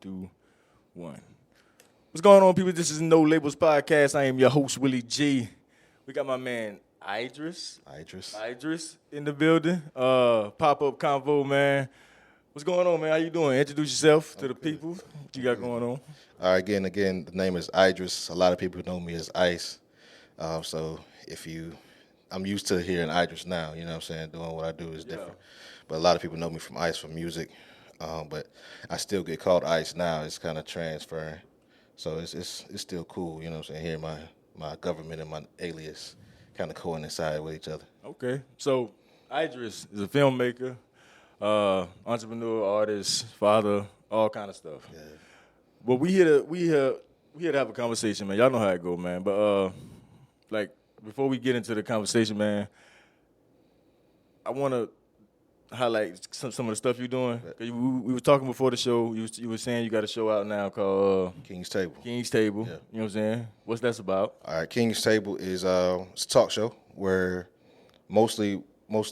2, 1. What's going on, people? This is No Labels Podcast. I am your host, Willie G. We got my man Idris in the building. Pop-up convo, man. What's going on, man? How you doing? Introduce yourself to the people. What you got going on? All right, again, the name is Idris. A lot of people know me as Ice. So I'm used to hearing Idris now, you know what I'm saying? Doing what I do is different. But a lot of people know me from Ice from music. But I still get called Ice now. It's kind of transferring. So it's still cool, you know what I'm saying? Hearing my government and my alias kind of coincide with each other. Okay. So Idris is a filmmaker, entrepreneur, artist, father, all kind of stuff. Yeah. But we here to have a conversation, man. Y'all know how it go, man. But like before we get into the conversation, man, I want to highlight some of the stuff you're doing. We were talking before the show. You were saying you got a show out now called King's Table. King's Table. Yeah. You know what I'm saying? What's that about? All right, King's Table is it's a talk show where mostly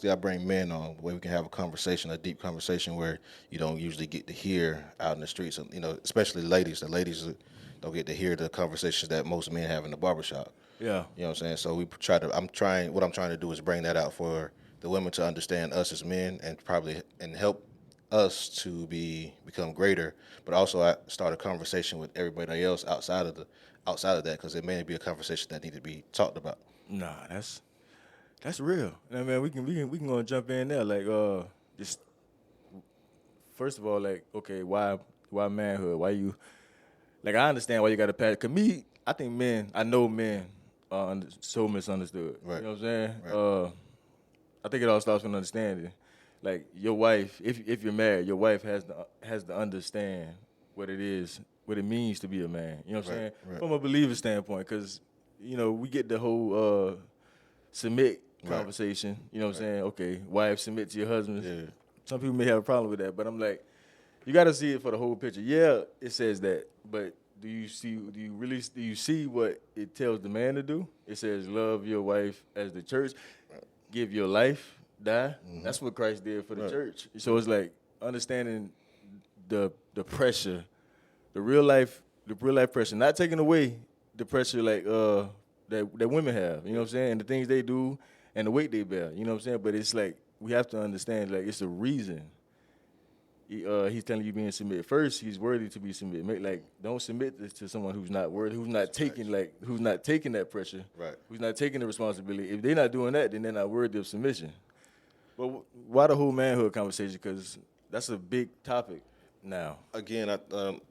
I bring men on where we can have a deep conversation where you don't usually get to hear out in the streets. You know, especially ladies. The ladies don't get to hear the conversations that most men have in the barbershop. Yeah. You know what I'm saying? So what I'm trying to do is bring that out for the women to understand us as men and help us to become greater, but also I start a conversation with everybody else outside of that, because it may be a conversation that need to be talked about. Nah, that's real. I mean, we can go and jump in there. Like, just first of all, like, okay, why manhood? Why you? Like, I understand why you got to pass. Cause I know men are so misunderstood. Right. You know what I'm saying? Right. I think it all starts with understanding. Like, your wife, if you're married, your wife has to understand what it means to be a man. You know what I'm saying? Right. From a believer standpoint, because you know we get the whole submit conversation. You know what I'm saying? Okay, wife, submit to your husband. Yeah. Some people may have a problem with that, but I'm like, you got to see it for the whole picture. Yeah, it says that, but do you see what it tells the man to do? It says love your wife as the church, give your life, die. Mm-hmm. That's what Christ did for the church. So it's like understanding the pressure, the real life pressure, not taking away the pressure like that women have. You know what I'm saying? And the things they do and the weight they bear. You know what I'm saying? But it's like we have to understand like it's a reason. He's telling you being submitted. First, he's worthy to be submitted. Like, don't submit to someone who's not worthy, who's not taking that pressure, right? Who's not taking the responsibility. If they're not doing that, then they're not worthy of submission. But why the whole manhood conversation? Because that's a big topic now. Again,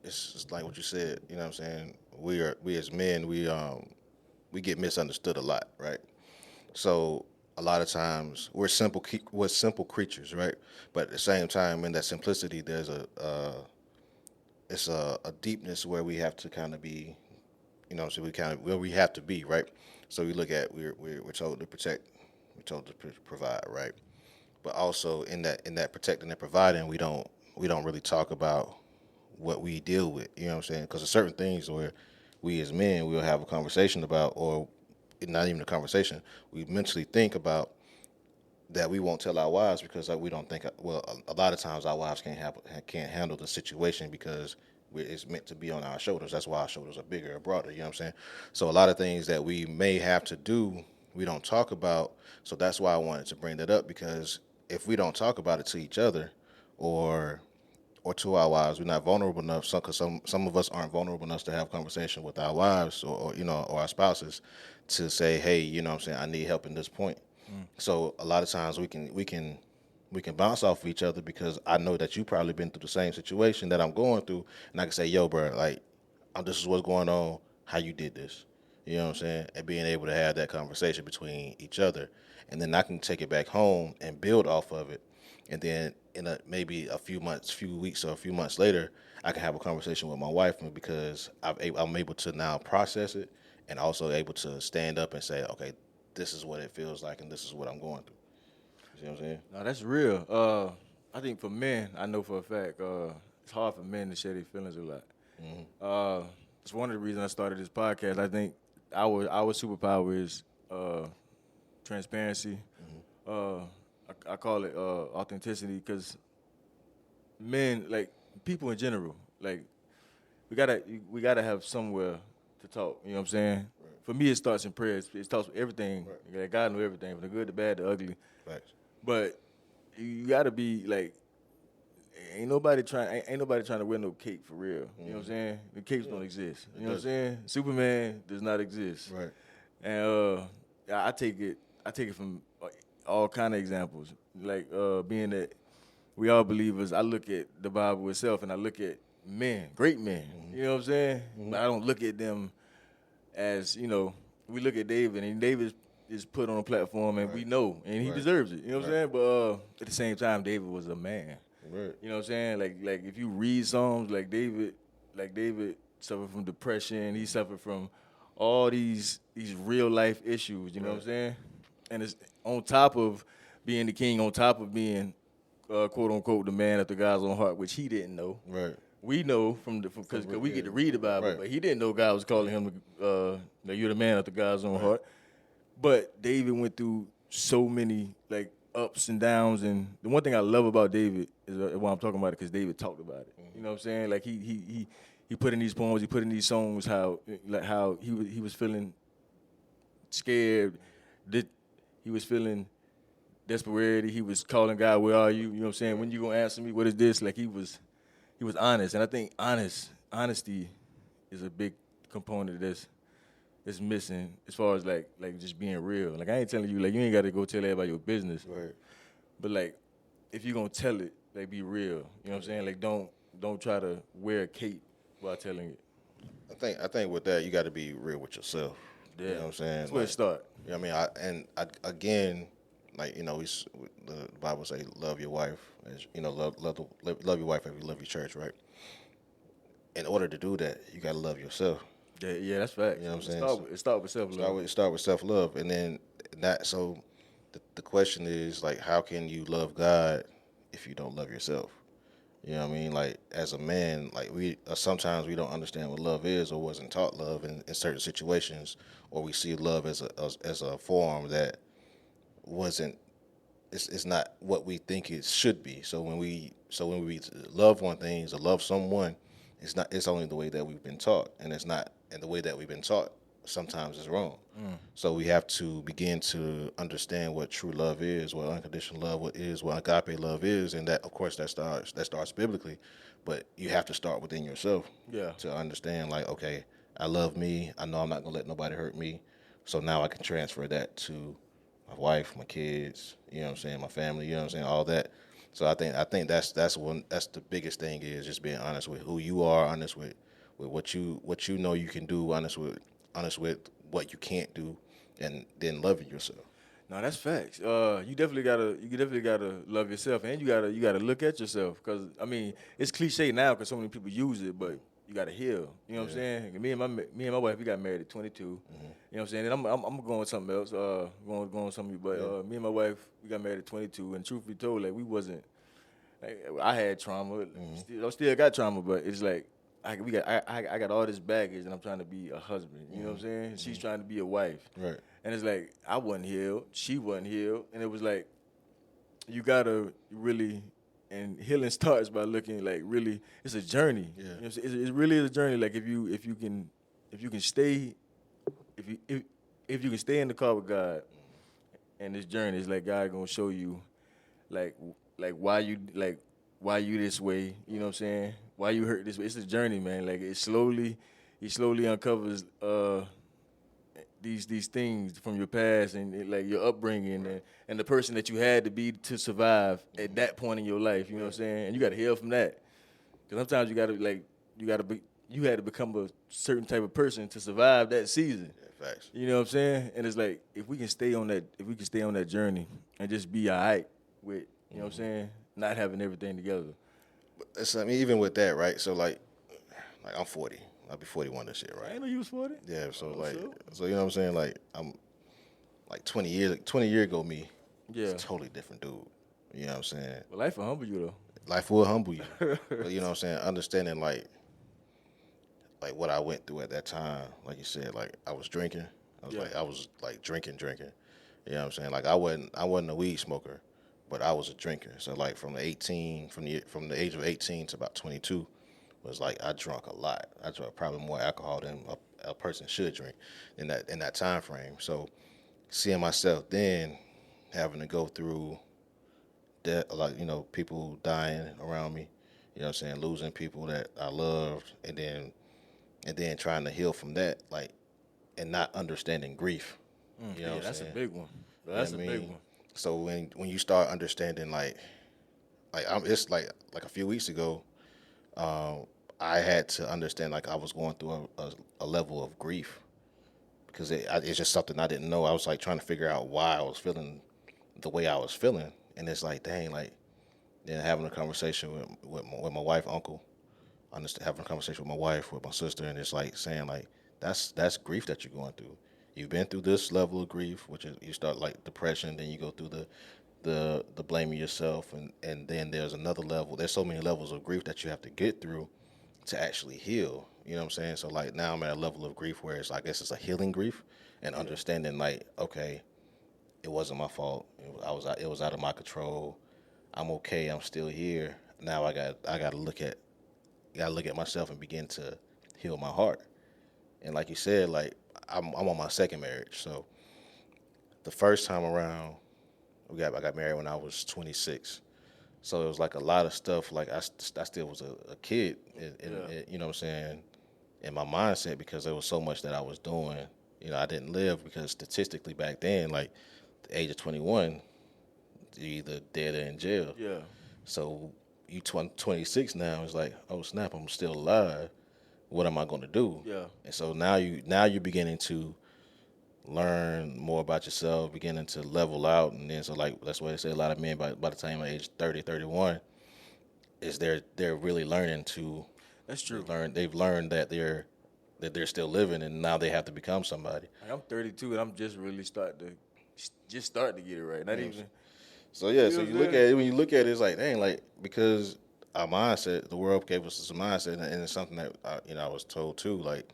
it's just like what you said. You know what I'm saying? We as men, we get misunderstood a lot, right? So a lot of times we're simple creatures, right? But at the same time, in that simplicity, there's a deepness where we have to kind of be, you know, so where we have to be, right? So we look at we're told to protect, we're told to provide, right? But also in that protecting and providing, we don't really talk about what we deal with, you know what I'm saying? Because there's certain things where we as men we'll have a conversation about, or not even a conversation, we mentally think about that we won't tell our wives because we don't think. Well, a lot of times our wives can't handle the situation because it's meant to be on our shoulders. That's why our shoulders are bigger or broader. You know what I'm saying? So a lot of things that we may have to do, we don't talk about. So that's why I wanted to bring that up, because if we don't talk about it to each other, or to our wives, we're not vulnerable enough. Because some of us aren't vulnerable enough to have conversation with our wives or our spouses to say, hey, you know what I'm saying, I need help in this point. So a lot of times we can bounce off of each other, because I know that you probably been through the same situation that I'm going through, and I can say, yo, bro, like, this is what's going on, how you did this. You know what I'm saying? And being able to have that conversation between each other. And then I can take it back home and build off of it. And then in maybe a few weeks or a few months later, I can have a conversation with my wife, because I'm able to now process it, and also able to stand up and say, okay, this is what it feels like, and this is what I'm going through. You see what I'm saying? No, that's real. I think for men, I know for a fact, it's hard for men to share their feelings a lot. Mm-hmm. It's one of the reasons I started this podcast. I think our superpower is transparency. Mm-hmm. I call it authenticity, because men, like people in general, like we gotta have somewhere to talk. You know what I'm saying? Right. For me, it starts in prayer. It starts with everything. Right. God knows everything, from the good, the bad, the ugly. Right. But you gotta be like, ain't nobody trying to wear no cape for real. You know what I'm saying? The capes don't exist. You know what I'm saying? Superman does not exist. Right. And I take it from all kind of examples. Like being that we all believers, I look at the Bible itself and I look at men, great men. Mm-hmm. You know what I'm saying? Mm-hmm. But I don't look at them as, we look at David, and David is put on a platform, and we know, and he deserves it. You know what I'm saying? But at the same time, David was a man. Right. You know what I'm saying? Like if you read Psalms, like David suffered from depression. He suffered from all these real life issues. You know what I'm saying? And it's on top of being the king, on top of being quote unquote the man after God's own heart, which he didn't know. Right. We know because we get to read the Bible, but he didn't know God was calling him you're the man after God's own heart. But David went through so many like ups and downs, and the one thing I love about David is why I'm talking about it, because David talked about it. Mm-hmm. You know what I'm saying? Like he put in these poems, he put in these songs how he was feeling scared, he was feeling desperation. He was calling God, "Where are you?" You know what I'm saying? When you gonna answer me? What is this? Like he was honest, and I think honesty is a big component of this. It's missing as far as like just being real. Like I ain't telling you, like you ain't got to go tell everybody your business. Right. But like if you're gonna tell it, like be real. You know what I'm saying? Like don't try to wear a cape while telling it. I think with that you got to be real with yourself. Yeah. You know what I'm saying? That's where it start. You know what I mean? Again, like the Bible say, love your wife as love your wife as you love your church, right? In order to do that, you got to love yourself. Yeah, that's fact. You know what I'm saying? It start with self-love. Start with self-love, and then that. So the question is like, how can you love God if you don't love yourself? You know what I mean? Like as a man, like we sometimes we don't understand what love is, or wasn't taught love in certain situations, or we see love as a form that wasn't. It's not what we think it should be. So when we love one thing, or love someone, it's only the way that we've been taught, and it's not. And the way that we've been taught sometimes is wrong. So we have to begin to understand what true love is, what unconditional love is, what agape love is, and that, of course, that starts biblically. But you have to start within yourself to understand, like, okay, I love me. I know I'm not going to let nobody hurt me. So now I can transfer that to my wife, my kids, you know what I'm saying, my family, you know what I'm saying, all that. So I think that's the biggest thing is just being honest with who you are, honest with what you know you can do, honest with what you can't do, and then loving yourself. No, that's facts. You definitely gotta love yourself, and you gotta look at yourself, because I mean it's cliche now because so many people use it, but you gotta heal. You know what I'm saying? Me and my wife, we got married at 22. Mm-hmm. You know what I'm saying? And I'm going with something else. Going with something, but me and my wife, we got married at 22, and truth be told, like we wasn't. Like, I had trauma. I still got trauma, but it's like. I got all this baggage, and I'm trying to be a husband. You know what I'm saying? She's trying to be a wife. Right. And it's like I wasn't healed, she wasn't healed, and it was like you gotta really. And healing starts by looking like really. It's a journey. Yeah. You know what I'm saying? It really is a journey. Like if you can stay in the car with God, and this journey is like God gonna show you, like why you this way. You know what I'm saying? Why you hurt this way? It's a journey, man. Like he slowly uncovers these things from your past and like your upbringing and the person that you had to be to survive at that point in your life. You know what I'm saying? And you got to heal from that. Because sometimes you had to become a certain type of person to survive that season. Yeah, facts. You know what I'm saying? And it's like if we can stay on that journey and just be all right with, you know what I'm saying, not having everything together. I mean, even with that, right? So like I'm 40. I'll be 41 this year, right? I didn't know you was 40. Yeah. So so you know what I'm saying? Like I'm like 20 years ago, me. Yeah. It's a totally different dude. You know what I'm saying? Well, life will humble you though. Life will humble you. But you know what I'm saying? Understanding like what I went through at that time. Like you said, like I was drinking. I was drinking. You know what I'm saying? Like I wasn't a weed smoker, but I was a drinker. So like from the age of 18 to about 22 was like I drunk a lot. I drank probably more alcohol than a person should drink in that time frame. So seeing myself then having to go through death, like people dying around me, what I'm saying, losing people that I loved, and then trying to heal from that, like, and not understanding grief. You know Yeah, what I'm that's a saying? big one. You know That's what a I big mean? one. So when you start understanding it's like a few weeks ago, I had to understand like I was going through a level of grief because it's just something I didn't know. I was like trying to figure out why I was feeling the way I was feeling, and it's like dang, like then having a conversation with my wife, uncle, having a conversation with my wife, with my sister, and it's like saying like that's grief that you're going through. You've been through this level of grief, which is you start like depression, then you go through the blaming yourself, and then there's another level. There's so many levels of grief that you have to get through to actually heal. You know what I'm saying? So like now I'm at a level of grief where I guess it's a healing grief and understanding like okay, it wasn't my fault. It was out of my control. I'm okay. I'm still here. Now I got to look at myself and begin to heal my heart. And like you said, like I'm on my second marriage. So the first time around, I got married when I was 26. So it was like a lot of stuff. Like I still was a kid, you know what I'm saying, in my mindset because there was so much that I was doing. I didn't live because statistically back then, like the age of 21, you're either dead or in jail. Yeah. So you 26 now, it's like, oh snap, I'm still alive. What am I going to do? Yeah. And so now you're beginning to learn more about yourself, beginning to level out, and then so like that's why they say a lot of men by the time age 30, 31, is they're really learning to. That's true. They've learned that they're still living, and now they have to become somebody. Like, I'm 32 and I'm just really starting to get it right. Not even. So yeah, so You know you what I'm look at it when you look at it, it's like dang, like because our mindset, the world gave us this mindset, and it's something that I was told too. Like,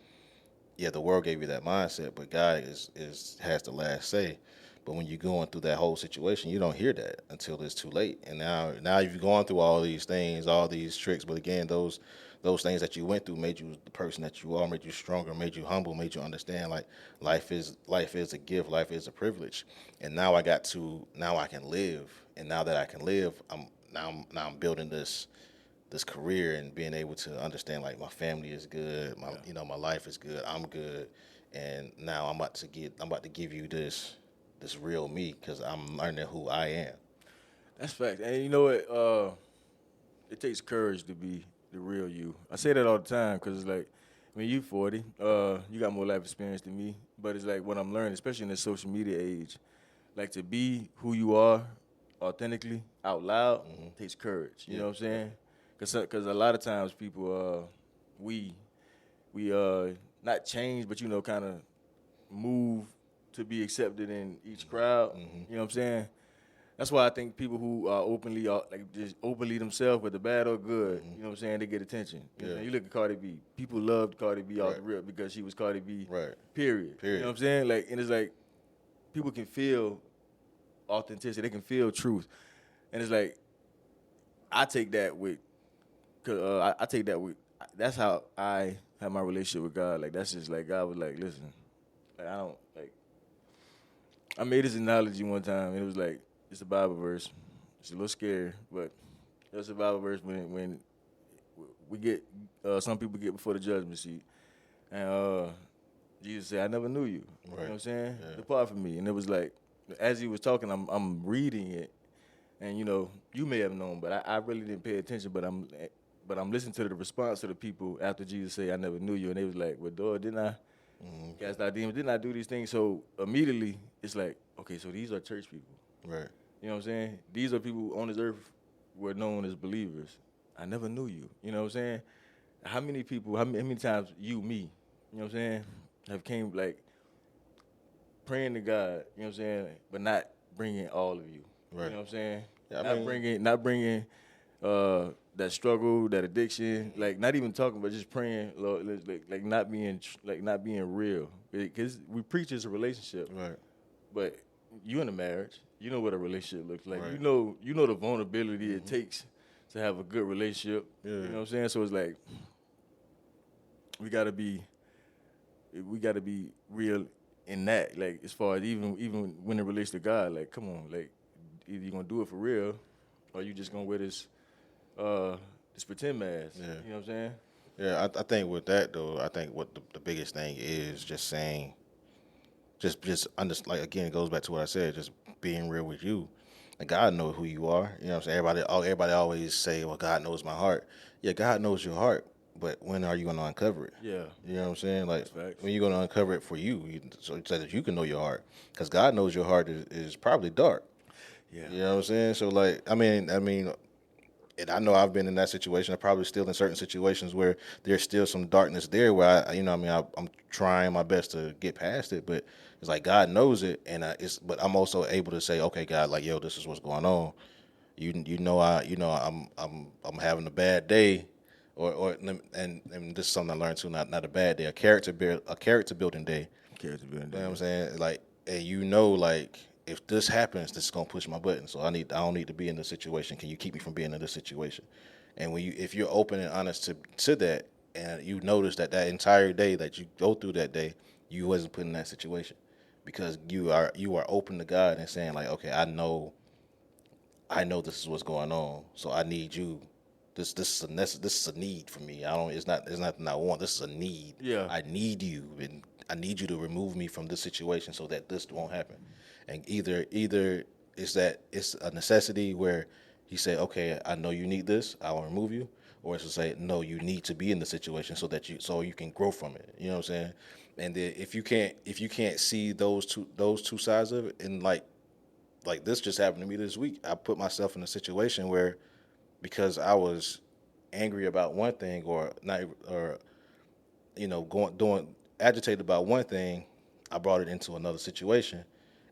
yeah, the world gave you that mindset, but God has the last say. But when you're going through that whole situation, you don't hear that until it's too late. And now you've gone through all these things, all these tricks. But again, those things that you went through made you the person that you are, made you stronger, made you humble, made you understand like life is a gift, life is a privilege. And now I can live. And now that I can live, I'm building this career and being able to understand like my family is good, my life is good, I'm good, and now I'm about to give you this real me because I'm learning who I am. That's fact. And you know what? It takes courage to be the real you. I say that all the time because it's like, when you 40, you got more life experience than me. But it's like what I'm learning, especially in this social media age, like to be who you are authentically out loud takes courage. You know what I'm saying? Because a lot of times people, we not change, but kind of move to be accepted in each crowd. You know what I'm saying? That's why I think people who are just openly themselves, whether bad or good, you know what I'm saying, they get attention. You know what I'm saying? You look at Cardi B. People loved Cardi B off the rip because she was Cardi B. Right. Period. You know what I'm saying? Like, and it's like people can feel authenticity. They can feel truth, and it's like I take that with. I take that with. That's how I have my relationship with God. Like that's just like God was like, listen, like I don't like. I made this analogy one time, and it was like it's a Bible verse. It's a little scary, but it's a Bible verse when we get some people get before the judgment seat, and Jesus said, "I never knew you." Right. You know what I'm saying? Yeah. Depart from me. And it was like, as he was talking, I'm reading it, and you may have known, but I really didn't pay attention. But I'm listening to the response of the people after Jesus said, "I never knew you," and they was like, "Well, dog, didn't I cast out demons? Didn't I do these things?" So immediately it's like, okay, so these are church people. Right. You know what I'm saying? These are people on this earth were known as believers. I never knew you. You know what I'm saying? How many people? How many times me? You know what I'm saying? Have came like praying to God, you know what I'm saying, but not bringing all of you. Right. You know what I'm saying? Yeah, not bringing that struggle, that addiction, like not even talking, but just praying, Lord, like not being real. Because we preach it's a relationship, Right. but you in a marriage, you know what a relationship looks like. Right. You know the vulnerability it takes to have a good relationship. Yeah. You know what I'm saying? So it's like we gotta be real in that. Like as far as even when it relates to God, like come on, like either you gonna do it for real, or you just gonna wear this pretend mask. Yeah. You know what I'm saying? Yeah, I think with that though, I think what the biggest thing is just saying, like again, it goes back to what I said, just being real with you. And God knows who you are. You know what I'm saying? Everybody always say, well, God knows my heart. Yeah, God knows your heart, but when are you going to uncover it? Yeah. You know what I'm saying? Like, That's facts. when you going to uncover it for so that you can know your heart. Because God knows your heart is probably dark. Yeah. You know what I'm saying? So, like, I mean, and I know I've been in that situation. I'm probably still in certain situations where there's still some darkness there where I'm trying my best to get past it, but it's like God knows it, and but I'm also able to say, okay, God, like, yo, this is what's going on. I'm having a bad day, and this is something I learned too. Not a bad day, a character building day. Character building. You know what I'm saying? Like, and like, if this happens, this is gonna push my button. So I don't need to be in this situation. Can you keep me from being in this situation? And if you're open and honest to that, and you notice that entire day that you go through that day, you wasn't put in that situation, because you are open to God and saying like, okay, I know this is what's going on. So I need you. This is a need for me. It's nothing I want. This is a need. Yeah. I need you, and I need you to remove me from this situation so that this won't happen. And either it's that it's a necessity where he said, okay, I know you need this, I will remove you, or it's to say, no, you need to be in the situation so you can grow from it. You know what I'm saying? And then if you can't see those two sides of it, and like this just happened to me this week, I put myself in a situation where, because I was angry about one thing, or not, or agitated about one thing, I brought it into another situation,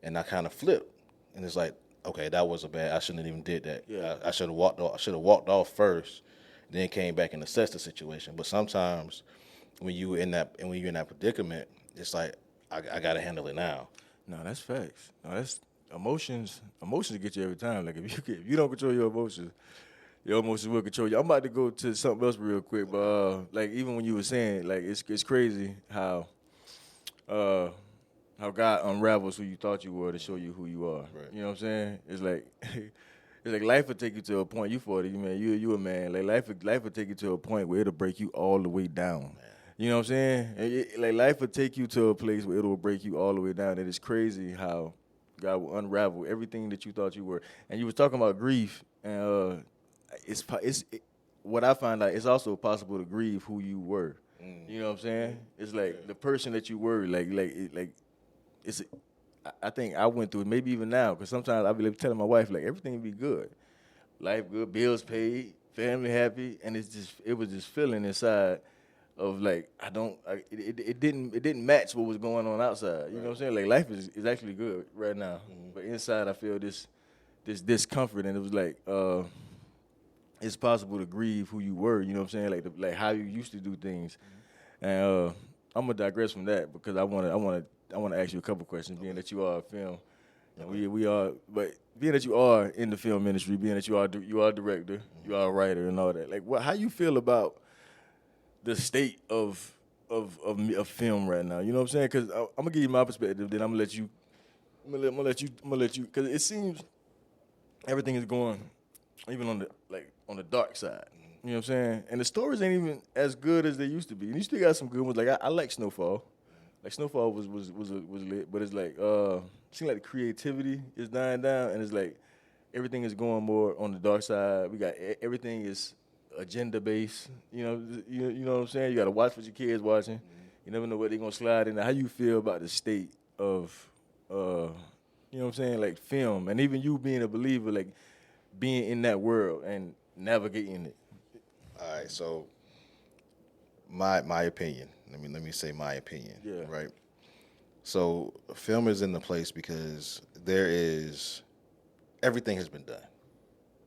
and I kind of flipped, and it's like, okay, that was I shouldn't have even did that. Yeah. I should have walked off first, then came back and assessed the situation. But sometimes when you're in that predicament, it's like, I got to handle it now. No, that's facts. No, that's emotions. Emotions get you every time. Like if you don't control your emotions will control you. I'm about to go to something else real quick, but like even when you were saying, like it's crazy how God unravels who you thought you were to show you who you are. Right. You know what I'm saying? It's like it's like life will take you to a point. You 40, man. You a man. Like life will take you to a point where it'll break you all the way down. Man. You know what I'm saying? Like life will take you to a place where it'll break you all the way down. And it's crazy how God will unravel everything that you thought you were. And you was talking about grief, and what I find out, it's also possible to grieve who you were. You know what I'm saying? It's like the person that you were. I think I went through it, maybe even now, because sometimes I be telling my wife, like, everything will be good. Life good, bills paid, family happy, and it was just feeling inside of like, it didn't match what was going on outside. You know what I'm saying? Like, life is actually good right now. Mm-hmm. But inside I feel this discomfort, and it was like, it's possible to grieve who you were, you know what I'm saying? Like how you used to do things. Mm-hmm. And I'm gonna digress from that because I wanna ask you a couple questions, being that you are a film, and we are, but being that you are in the film industry, being that you are a director, you are a writer, and all that. Like, how you feel about the state of film right now? You know what I'm saying? Because I'm gonna give you my perspective, then I'm gonna let you, because it seems everything is going, even on the dark side. You know what I'm saying? And the stories ain't even as good as they used to be. And you still got some good ones. Like I like Snowfall. Like Snowfall was lit, but it's like seems like the creativity is dying down, and it's like everything is going more on the dark side. We got everything is agenda based. You know what I'm saying? You got to watch what your kids watching. Mm-hmm. You never know what they're gonna slide in. How you feel about the state of you know what I'm saying? Like film, and even you being a believer, like being in that world and navigating it. All right, so my opinion. Let me say my opinion. Yeah. Right. So film is in the place because everything has been done.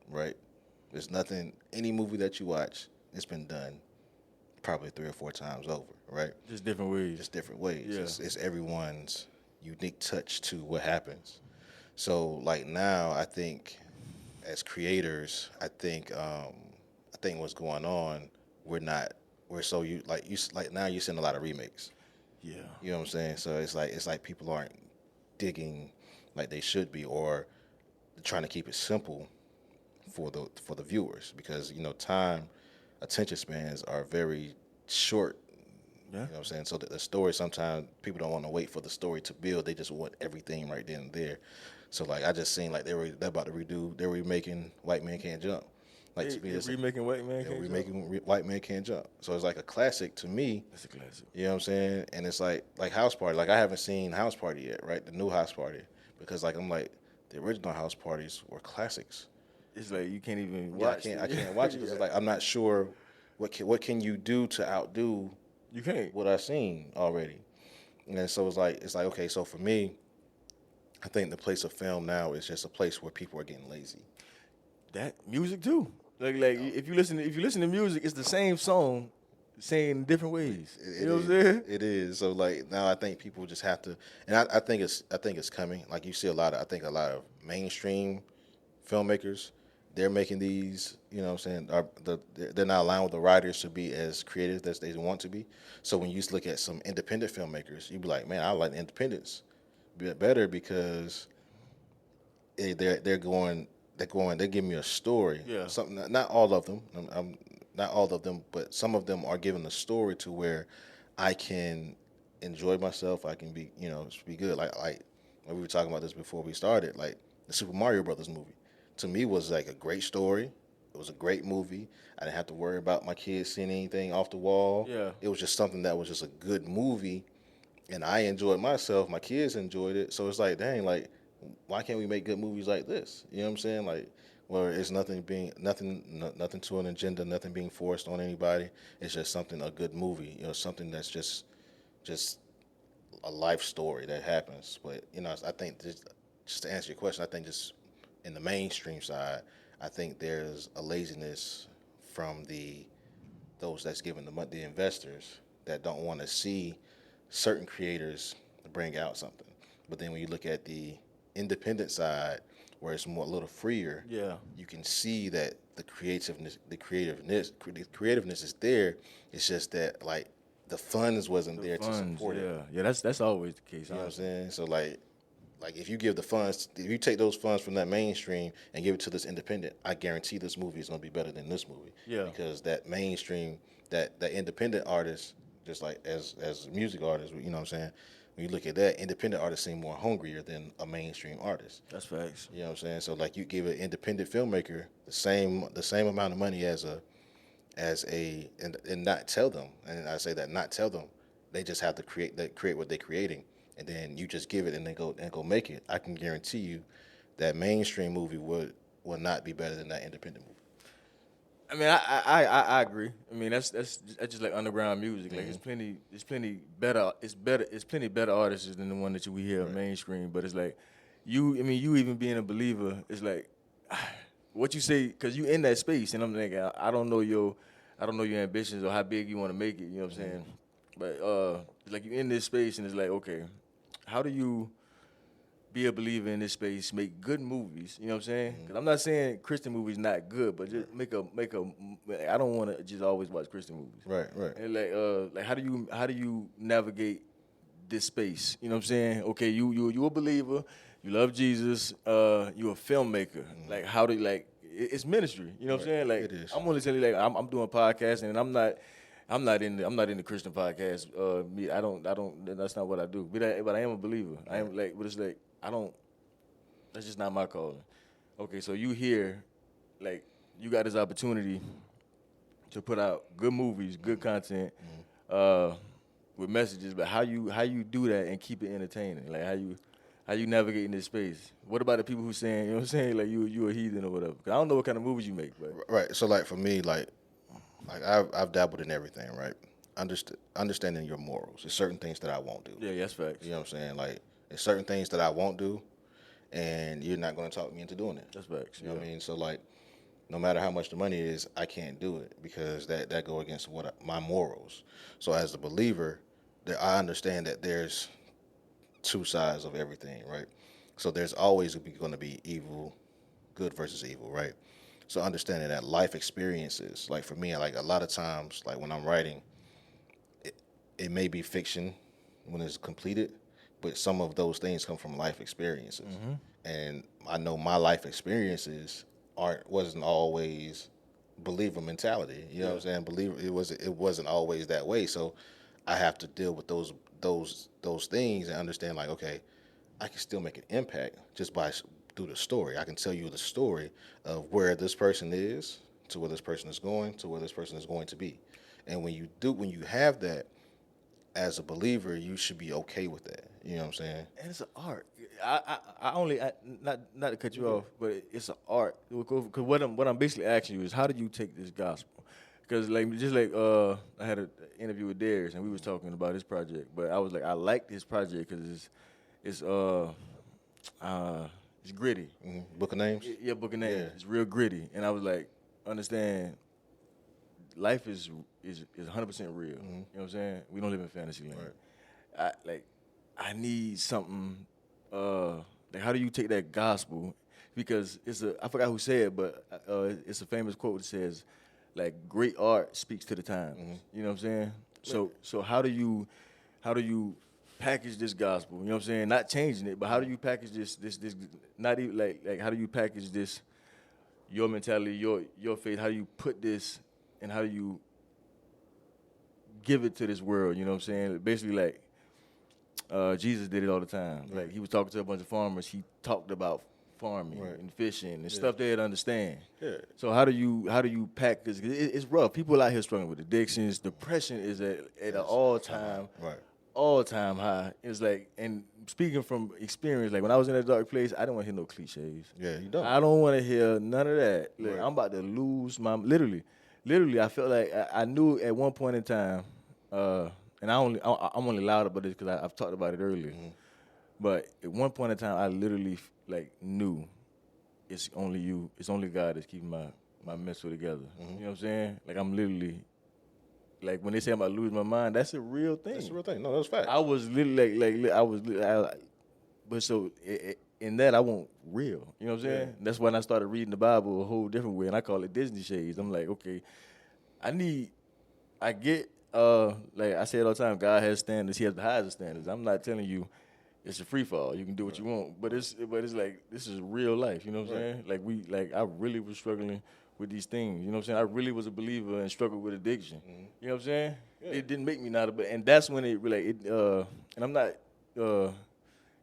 Right. There's nothing. Any movie that you watch, it's been done probably 3 or 4 times over. Right. Just different ways. Yeah. It's everyone's unique touch to what happens. So like now, I think as creators, I think what's going on, we're not where so like now you're seeing a lot of remakes. Yeah. You know what I'm saying? So it's like people aren't digging like they should be, or trying to keep it simple for the viewers, because time attention spans are very short. Yeah. You know what I'm saying? So the story, sometimes people don't want to wait for the story to build. They just want everything right then and there. So like I just seen like they're about to they're remaking White Man Can't Jump. Like to me, They it's remaking White Man yeah, Can't Jump? remaking White Man Can't Jump. So it's like a classic to me. That's a classic. You know what I'm saying? And it's like House Party. Like I haven't seen House Party yet, right? The new House Party, because like I'm like the original House Parties were classics. It's like you can't even Yeah, watch. I can't watch it because it's like I'm not sure what can you do to outdo You can't. what I've seen already. And so it's like okay. So for me, I think the place of film now is just a place where people are getting lazy. That music too. Like if you listen to music, it's the same song, saying in different ways. You know what I'm saying? It is. So like now I think people just have to, and I think it's coming. Like you see a lot of mainstream filmmakers, they're making these, you know what I'm saying, they're not allowing the writers to be as creative as they want to be. So when you look at some independent filmmakers, you'd be like, man, I like independence better because they're giving me a story. Yeah. Something, not all of them. I'm not all of them, but some of them are giving a story to where I can enjoy myself. I can be, be good. Like we were talking about this before we started. Like the Super Mario Brothers movie, to me was like a great story. It was a great movie. I didn't have to worry about my kids seeing anything off the wall. Yeah. It was just something that was just a good movie, and I enjoyed myself. My kids enjoyed it. So it's like, dang, like, why can't we make good movies like this? You know what I'm saying? Like, where it's nothing to an agenda, nothing being forced on anybody. It's just a good movie. Something that's just a life story that happens. But I think just to answer your question, I think just in the mainstream side, I think there's a laziness from those that's giving the investors that don't want to see certain creators bring out something. But then when you look at the independent side, where it's a little freer, Yeah. you can see that the creativeness is there. It's just that like the funds wasn't there to support it. Yeah, that's always the case. You know what I'm saying? So like if you give the funds, if you take those funds from that mainstream and give it to this independent, I guarantee this movie is going to be better than this movie. Yeah. Because that mainstream, that independent artist, just like as music artists, you know what I'm saying? When you look at that, independent artists seem more hungrier than a mainstream artist. That's facts. You know what I'm saying? So like you give an independent filmmaker the same amount of money as and not tell them, and I say that not tell them, they just have to create what they're creating, and then you just give it and then go make it. I can guarantee you that mainstream movie will not be better than that independent movie. I mean, I agree. I mean, that's just like underground music. Like, it's plenty better artists than the one that we hear mainstream. But it's like, you even being a believer, it's like, what you say, because you in that space, and I'm like, I don't know your ambitions or how big you want to make it. You know what I'm saying? But it's like you in this space, and it's like, okay, how do you be a believer in this space, make good movies, you know what I'm saying? Because I'm not saying Christian movies not good, but just make a. I don't want to just always watch Christian movies. Right. And like how do you navigate this space? You know what I'm saying? Okay, you a believer, you love Jesus, you a filmmaker. Like how do it's ministry. You know what I'm saying? Like It is. I'm only telling you, like I'm doing podcasting, and I'm not in the Christian podcast. That's not what I do. But I am a believer. I am but it's like that's just not my calling. Okay, so you here, like, you got this opportunity to put out good movies, good content, with messages, but how you do that and keep it entertaining? Like, how you navigate in this space? What about the people who saying, you know what I'm saying, like you a heathen or whatever? 'Cause I don't know what kind of movies you make, but Right. So like for me, like I've dabbled in everything, right? Understanding your morals. There's certain things that I won't do. yeah, that's facts. You know what I'm saying? Like there's certain things that I won't do, and you're not going to talk me into doing it. That's facts. You know what I mean? So like, no matter how much the money is, I can't do it because that go against my morals. So as a believer, I understand that there's two sides of everything, right? So there's always going to be evil, good versus evil, right? So understanding that life experiences, like for me, like a lot of times, like when I'm writing, it may be fiction when it's completed, but some of those things come from life experiences. And I know my life experiences wasn't always believer mentality. You know what I'm saying? Believer, it wasn't always that way. So I have to deal with those things and understand, like, okay, I can still make an impact just by through the story. I can tell you the story of where this person is, to where this person is going, to where this person is going to be. And when you have that as a believer, you should be okay with that. You know what I'm saying? And it's an art. Not to cut you off, but it's an art. Because what I'm basically asking you is, how do you take this gospel? Because I had an interview with Darius, and we was talking about his project. But I was like, I like this project because it's gritty. Book of Names? Yeah, Book of Names. Yeah. It's real gritty. And I was like, understand, life is 100% real. You know what I'm saying? We don't live in fantasy land. I need something, like, how do you take that gospel? Because I forgot who said it, but it's a famous quote that says, like, great art speaks to the times. You know what I'm saying? So how do you package this gospel? You know what I'm saying? Not changing it, but how do you package this not even like how do you package this, your mentality, your faith? How do you put this, and how do you give it to this world? You know what I'm saying? Basically, like, Jesus did it all the time. Like, he was talking to a bunch of farmers. He talked about farming and fishing and stuff they'd understand. Yeah. So how do you pack this? It's rough. People out here struggling with addictions. Depression is at an all-time high. It's like, and speaking from experience, like when I was in a dark place, I didn't want to hear no cliches. Yeah, you don't. I don't want to hear none of that. Like, I'm about to lose my literally. I felt like I knew at one point in time, and I'm only loud about this because I've talked about it earlier. But at one point in time, I literally knew it's only you, it's only God that's keeping my mental together. You know what I'm saying? Like, I'm literally, like, when they say I'm about to lose my mind, that's a real thing. That's a real thing. No, that's fact. I was literally but so in that I want real. You know what I'm saying? Yeah. That's when I started reading the Bible a whole different way, and I call it Disney shades. I'm like, okay, I get like I say it all the time, God has standards. He has the highest standards. I'm not telling you it's a free fall. You can do what you want, but it's like, this is real life. You know what I'm saying? Like I really was struggling with these things. You know what I'm saying? I really was a believer and struggled with addiction. You know what I'm saying? Yeah. It didn't make me not, and that's when it really and I'm not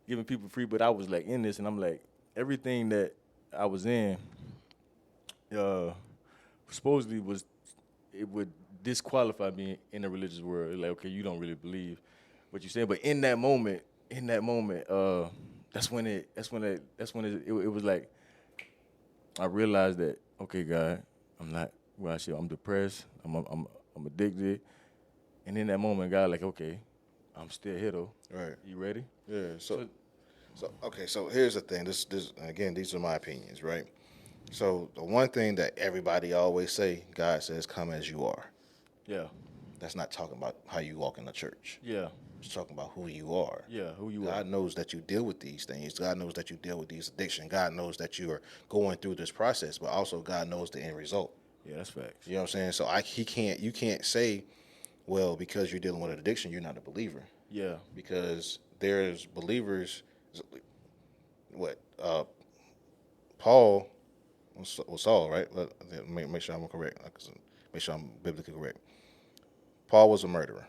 giving people free, but I was like in this, and I'm like, everything that I was in supposedly it would disqualify me in the religious world. Like, okay, you don't really believe what you're saying, but in that moment, that's when it was like, I realized that, okay, God, I'm not where I should. I'm depressed. I'm addicted. And in that moment, God, like, okay, I'm still here though. Right. You ready? Yeah. So okay. So here's the thing. This again, these are my opinions, right? So the one thing that everybody always say, God says, "Come as you are." Yeah. That's not talking about how you walk in the church. Yeah. It's talking about who you are. Yeah, who you are. God knows that you deal with these things. God knows that you deal with these addictions. God knows that you are going through this process, but also God knows the end result. Yeah, that's facts. You know what I'm saying? So you can't say, well, because you're dealing with an addiction, you're not a believer. Yeah. Because there's believers. Paul was Saul, right? Make sure I'm correct. Make sure I'm biblically correct. Paul was a murderer.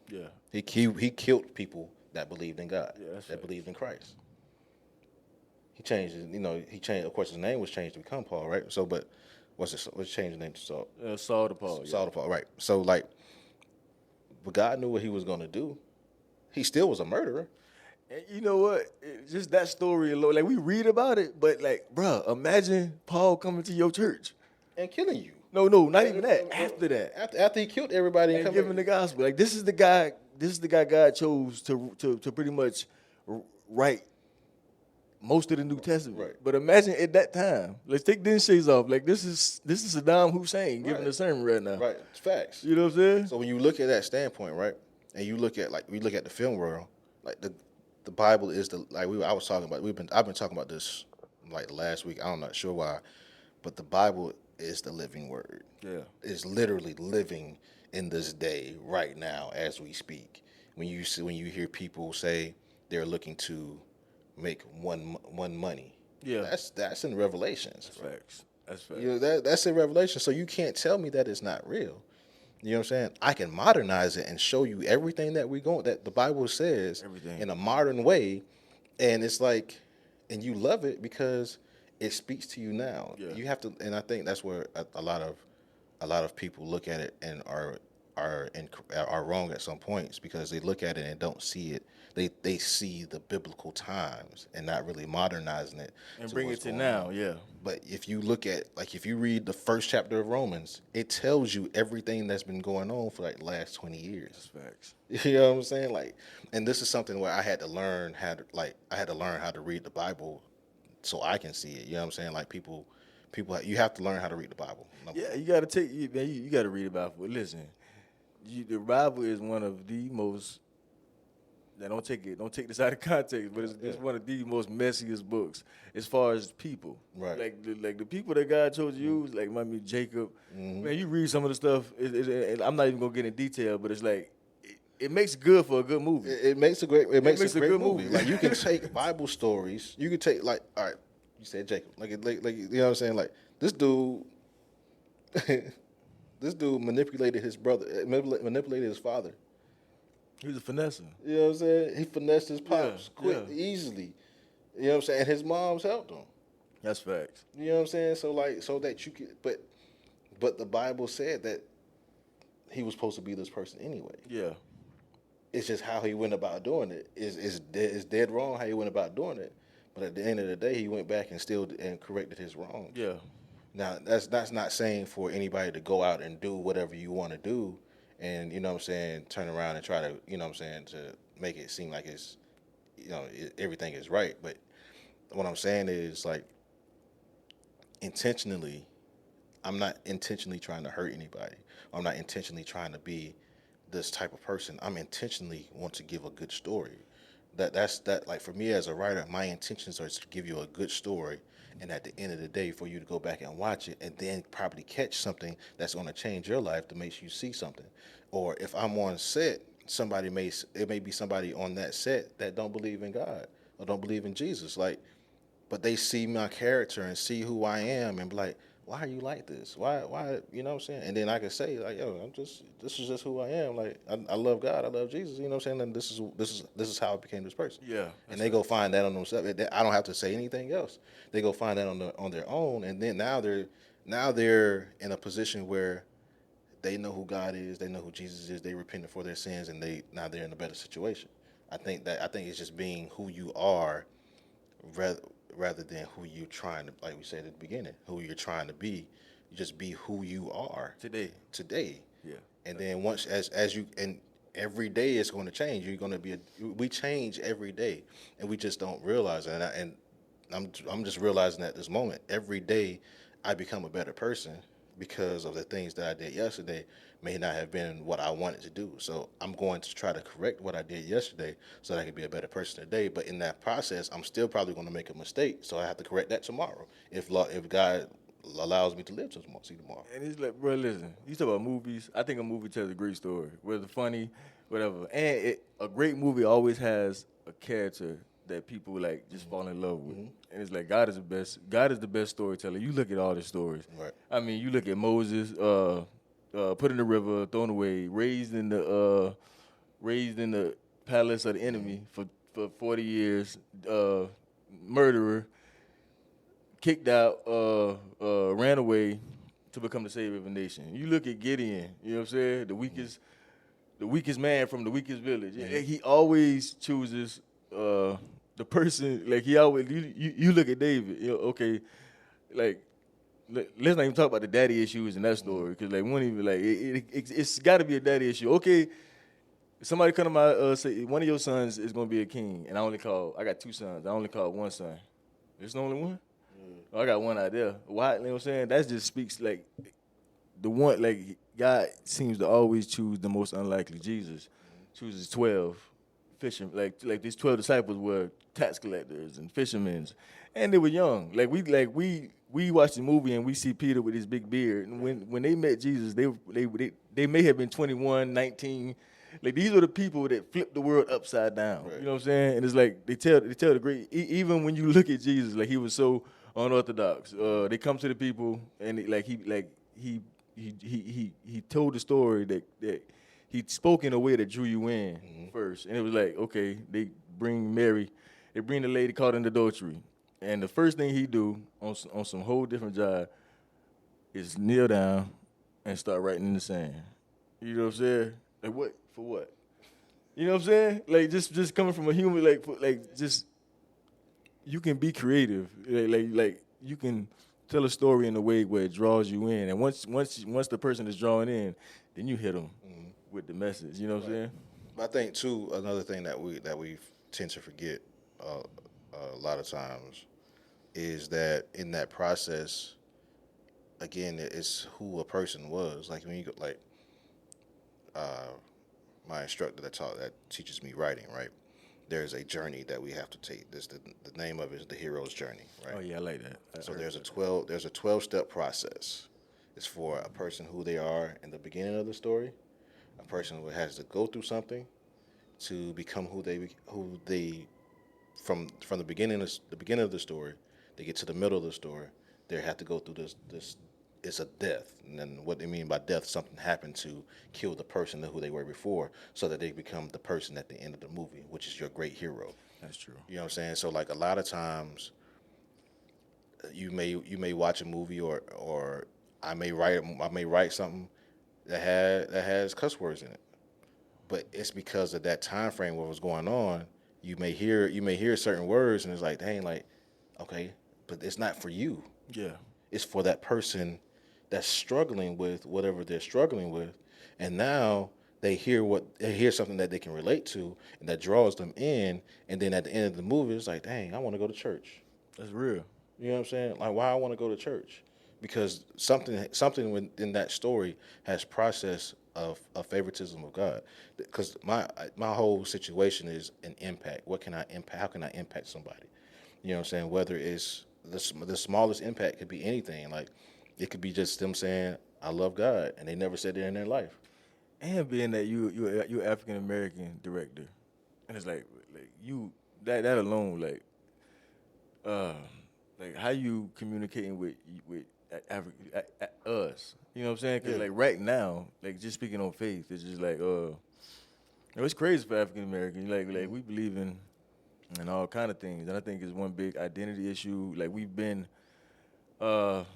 Yeah. He killed people that believed in God, that believed in Christ. He changed, of course, his name was changed to become Paul, right? So, but what's changed his name to Saul? Saul to Paul. Saul to Paul, right. So, like, but God knew what he was going to do. He still was a murderer. And you know what? Just that story alone, like, we read about it, but, like, bruh, imagine Paul coming to your church and killing you. No, not even that. After that, after he killed everybody and giving the gospel, like, this is the guy God chose to pretty much write most of the New Testament. Right. But imagine at that time, let's take these shades off. Like, this is Saddam Hussein giving a sermon right now. Right, it's facts. You know what I'm saying? So when you look at that standpoint, right, and you look at we look at the film world, like the Bible is I've been talking about this like last week. I'm not sure why. but the Bible is the living word. Yeah. It's literally living in this day right now as we speak. When you hear people say they're looking to make one money, Yeah. that's in Revelations. That's facts. That's facts. You know, that's in Revelation. So you can't tell me that it's not real. You know what I'm saying? I can modernize it and show you everything that the Bible says Everything. in a modern way, and it's like, and you love it because it speaks to you now. Yeah. You have to, and I think that's where a lot of people look at it and are wrong at some points because they look at it and don't see it. They see the biblical times and not really modernizing it And bring it what's to going now, on. yeah. But if you look at, like, if you read the first chapter of Romans, it tells you everything that's been going on for like the last 20 years. That's facts. You know what I'm saying? Like, and this is something where I had to learn how to read the Bible so I can see it. You know what I'm saying? Like people, you have to learn how to read the Bible. Yeah, you got to you got to read about it. Listen, the Bible is one of the most. Now don't take this out of context, but it's one of the most messiest books as far as people. Right. Like the people that God chose to use, like might be Jacob. Man, you read some of the stuff. I'm not even gonna get in detail, but it's like it makes good for a good movie. It makes a great a good movie. movie. Like, you can take Bible stories. You can take, like, all right, you said Jacob. Like you know what I'm saying? Like, this dude manipulated his brother, manipulated his father. He was a finesser. You know what I'm saying? He finessed his pops easily. You know what I'm saying? And his mom's helped him. That's facts. You know what I'm saying? So, like, so that you could, but the Bible said that he was supposed to be this person anyway. Yeah. It's just how he went about doing it is dead wrong how he went about doing it. But at the end of the day, he went back and corrected his wrong. Yeah. Now, that's not saying for anybody to go out and do whatever you want to do and, you know what I'm saying, turn around and try to, you know what I'm saying, to make it seem like it's, you know, everything is right. But what I'm saying is, like, intentionally, I'm not intentionally trying to hurt anybody. I'm not intentionally trying to be this type of person. I'm intentionally want to give a good story. That's like, for me as a writer, my intentions are to give you a good story, and at the end of the day, for you to go back and watch it, and then probably catch something that's going to change your life to make you see something. Or if I'm on set, it may be somebody on that set that don't believe in God or don't believe in Jesus, like, but they see my character and see who I am and be like, why are you like this? Why, you know what I'm saying? And then I can say, like, yo, this is just who I am. Like, I love God, I love Jesus, you know what I'm saying? And this is how I became this person. Yeah. And they go find that on themselves. I don't have to say anything else. They go find that on their own, and then now they're in a position where they know who God is, they know who Jesus is, they repented for their sins, and now they're in a better situation. I think it's just being who you are, rather than who you're trying to, like we said at the beginning, who you're trying to be. You just be who you are Today. Yeah. And then once as you, and every day it's going to change. You're going to we change every day, and we just don't realize it. And I'm just realizing at this moment, every day I become a better person because of the things that I did yesterday may not have been what I wanted to do. So I'm going to try to correct what I did yesterday so that I can be a better person today. But in that process, I'm still probably going to make a mistake. So I have to correct that tomorrow if God allows me to live to see tomorrow. And it's like, bro, listen, you talk about movies. I think a movie tells a great story, whether funny, whatever. And a great movie always has a character that people like just fall in love with. Mm-hmm. And it's like God is the best storyteller. You look at all the stories. Right. I mean, you look at Moses, put in the river, thrown away, raised in the palace of the enemy for 40 years, murderer, kicked out, ran away to become the savior of a nation. You look at Gideon, you know what I'm saying? The weakest man from the weakest village. Mm-hmm. He always chooses the person, like he always, you look at David, you know, okay, like, let's not even talk about the daddy issues in that story, because like one even like it's got to be a daddy issue. Okay, somebody come to my say one of your sons is gonna be a king, and I got 2 sons. I only call one son. There's the only one. I got one out there. Why? You know what I'm saying? That just speaks like the one. Like God seems to always choose the most unlikely. Jesus chooses 12 fishing, like these 12 disciples were tax collectors and fishermen, and they were young. We watched the movie and we see Peter with his big beard, and when they met Jesus, they may have been 21, 19. Like these are the people that flipped the world upside down. Right. You know what I'm saying? And it's like they tell the great. Even when you look at Jesus, like he was so unorthodox. They come to the people and he told the story that he spoke in a way that drew you in first, and it was like, okay, they bring the lady caught in adultery, and the first thing he do on some whole different job is kneel down and start writing in the sand. You know what I'm saying? Like what for what? You know what I'm saying? Like just coming from a human, just you can be creative, like you can tell a story in a way where it draws you in, and once the person is drawing in, then you hit them with the message. You know what I'm saying? But I think too, another thing that we tend to forget a lot of times is that in that process, again, it's who a person was. Like when you go, like my instructor that teaches me writing, right? There's a journey that we have to take. The name of it is the hero's journey, right? Oh yeah, I like that. So there's a 12-step process. It's for a person who they are in the beginning of the story, a person who has to go through something to become who they from the beginning of the story. They get to the middle of the story. They have to go through this. It's a death, and then what they mean by death, something happened to kill the person who they were before, so that they become the person at the end of the movie, which is your great hero. That's true. You know what I'm saying? So like a lot of times, you may watch a movie or I may write something that has cuss words in it, but it's because of that time frame what was going on. You may hear certain words and it's like, dang, like, okay, but it's not for you. Yeah. It's for that person that's struggling with whatever they're struggling with, and now they hear something that they can relate to and that draws them in, and then at the end of the movie it's like, dang, I want to go to church. That's real. You know what I'm saying? Like, why I want to go to church? Because something within that story has process of favoritism of God. Because my whole situation is an impact. What can I impact? How can I impact somebody? You know what I'm saying? Whether it's the smallest impact could be anything. Like, it could be just them saying, I love God, and they never said it in their life. And being that you're African American director, and it's like you that alone, like how you communicating with us. You know what I'm saying? Because like right now, like just speaking on faith, it's just like it's crazy for African Americans. Like we believe in all kind of things, and I think it's one big identity issue. Like we've been, we've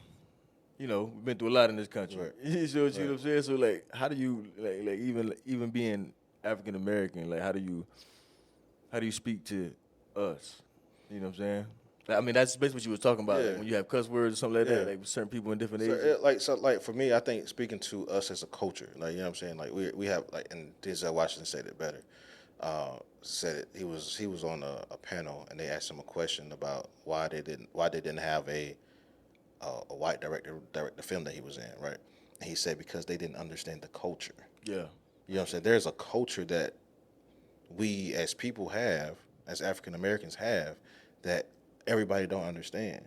been through a lot in this country. Right. You know what I'm saying? So like, how do you like even being African American? Like, how do you speak to us? You know what I'm saying? I mean, that's basically what you was talking about. Yeah. Like when you have cuss words or something like that, like with certain people in different ages. So for me, I think speaking to us as a culture, like, you know what I'm saying, like we have, like, and Denzel Washington said it better. Said it. He was on a panel and they asked him a question about why they didn't have a white director direct the film that he was in, right? And he said because they didn't understand the culture. Yeah. You know what I'm saying? There's a culture that we as people have, as African Americans have, that everybody don't understand.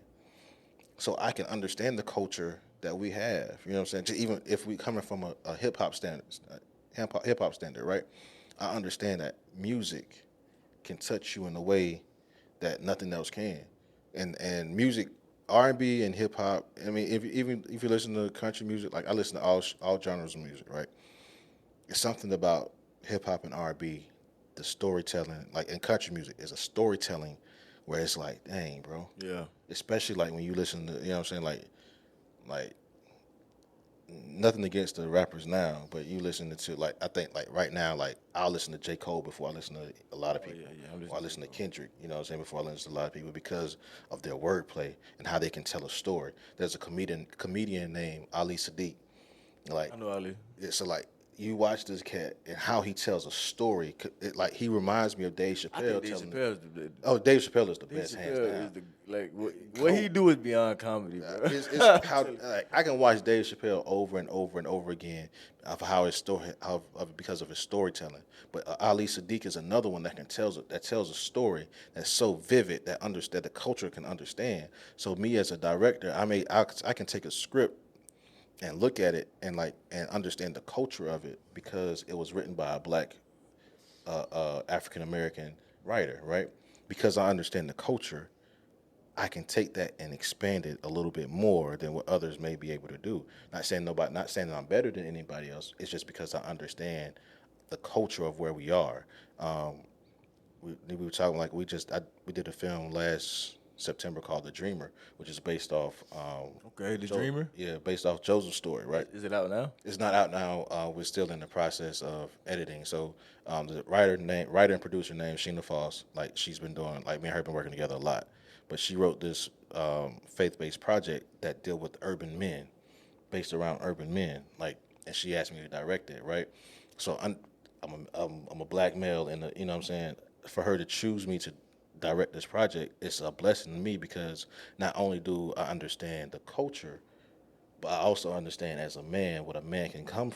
So I can understand the culture that we have. You know what I'm saying? Just even if we coming from a hip hop standard, right? I understand that music can touch you in a way that nothing else can, and music, R&B and hip hop. I mean, if you listen to country music, like I listen to all genres of music, right? It's something about hip hop and R&B, the storytelling, like in country music, is a storytelling where it's like, dang, bro. Yeah. Especially like when you listen to, you know what I'm saying, like nothing against the rappers now, but you listen to, like, I think like right now, like I'll listen to J. Cole before I listen to a lot of people. Or I listen to Kendrick, you know what I'm saying, before I listen to a lot of people because of their wordplay and how they can tell a story. There's a comedian named Ali Sadiq. Like, I know Ali. yeah, so like you watch this cat and how he tells a story. Like he reminds me of Dave Chappelle. I think Dave Chappelle's oh, Dave Chappelle is the Dave best, hands Chappelle down. is what he do is beyond comedy, bro. It's how like, I can watch Dave Chappelle over and over and over again of how his story, because of his storytelling. But Ali Sadiq is another one that tells a story that's so vivid that the culture can understand. So me as a director, I can take a script and look at it and understand the culture of it because it was written by a black African American writer, right? Because I understand the culture, I can take that and expand it a little bit more than what others may be able to do. Not saying that I'm better than anybody else. It's just because I understand the culture of where we are. We were talking we did a film last September called The Dreamer, which is based off The Dreamer. Yeah, based off Joseph's story, right? Is it out now? It's not out now. We're still in the process of editing. So the writer and producer named Sheena Foss, she's been doing, me and her have been working together a lot. But she wrote this faith-based project that deal with urban men, based around urban men. And she asked me to direct it, right? So I'm a black male, and you know what I'm saying, for her to choose me to direct this project, it's a blessing to me because not only do I understand the culture, but I also understand as a man what a man can come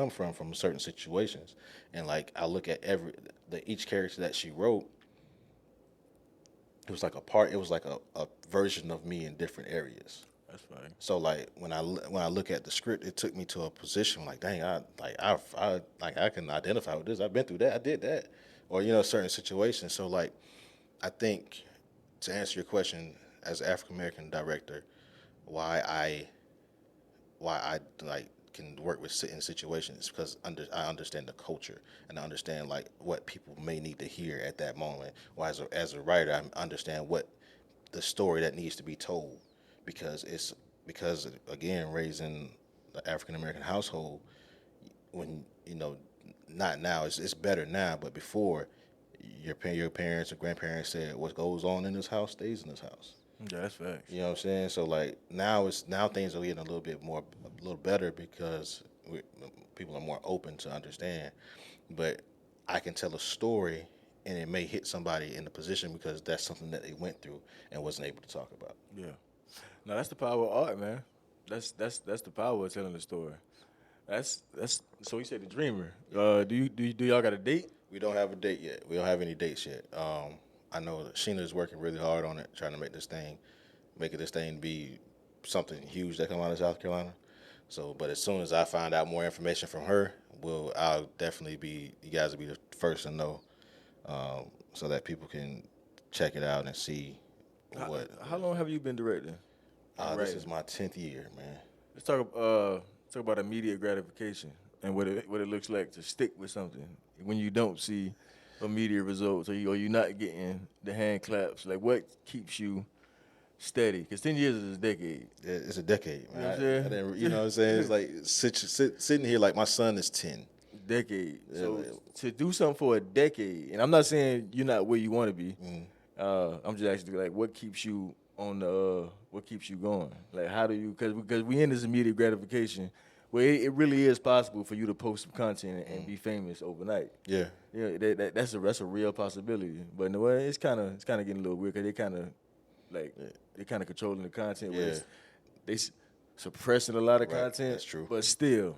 from certain situations. And I look at each character that she wrote, it was like a version of me in different areas. That's fine. So when I look at the script, it took me to a position dang, I can identify with this. I've been through that. I did that, or certain situations. So I think, to answer your question, as an African American director, why I can work with certain situations because I understand the culture and I understand what people may need to hear at that moment. Or as a writer, I understand what the story that needs to be told because again, raising the African American household, when not now, it's better now, but before, your parents or grandparents said what goes on in this house stays in this house. Yeah, that's facts. You know what I'm saying? So now things are getting a little better because people are more open to understand. But I can tell a story and it may hit somebody in the position because that's something that they went through and wasn't able to talk about. Yeah. No, that's the power of art, man. That's the power of telling the story. That's so you said The Dreamer. Do y'all got a date? We don't have a date yet. We don't have any dates yet. I know that Sheena is working really hard on it, trying to make this thing be something huge that come out of South Carolina. So, but as soon as I find out more information from her, I'll definitely you guys will be the first to know, so that people can check it out and see what. How long have you been directing? This is my 10th year, man. Let's talk about immediate gratification and what it looks like to stick with something when you don't see immediate results or you're not getting the hand claps. What keeps you steady? Because 10 years is a decade. Yeah, it's a decade, man. You know what I'm saying? You know what I'm saying? It's sitting here my son is 10. Decade. So to do something for a decade, and I'm not saying you're not where you want to be. I'm just asking what keeps you on what keeps you going? How do you? Because we in this immediate gratification where it really is possible for you to post some content and be famous overnight. Yeah. Yeah, that's a real possibility. But in a way, it's kind of getting a little weird because they kind of controlling the content. Yeah. They suppressing a lot of content. That's true. But still,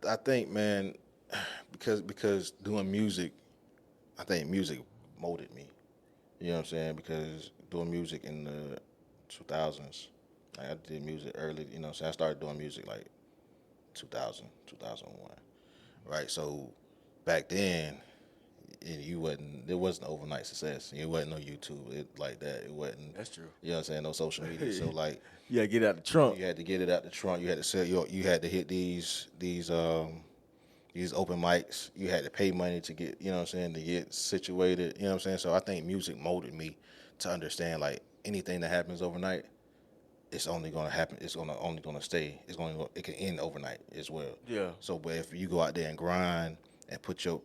I think, man, because doing music, I think music molded me. You know what I'm saying? Because doing music in the 2000s, I did music early. You know what I'm saying? I started doing music 2000, 2001, right? So back then, there wasn't overnight success. It wasn't no YouTube like that. It wasn't. That's true. You know what I'm saying? No social media. So you gotta get out the trunk. You had to get it out the trunk. You had to sell. You had to hit these open mics. You had to pay money to get. You know what I'm saying? To get situated. You know what I'm saying? So I think music molded me to understand anything that happens overnight, it's only gonna happen. It's only gonna stay. It can end overnight as well. Yeah. So, but if you go out there and grind and put your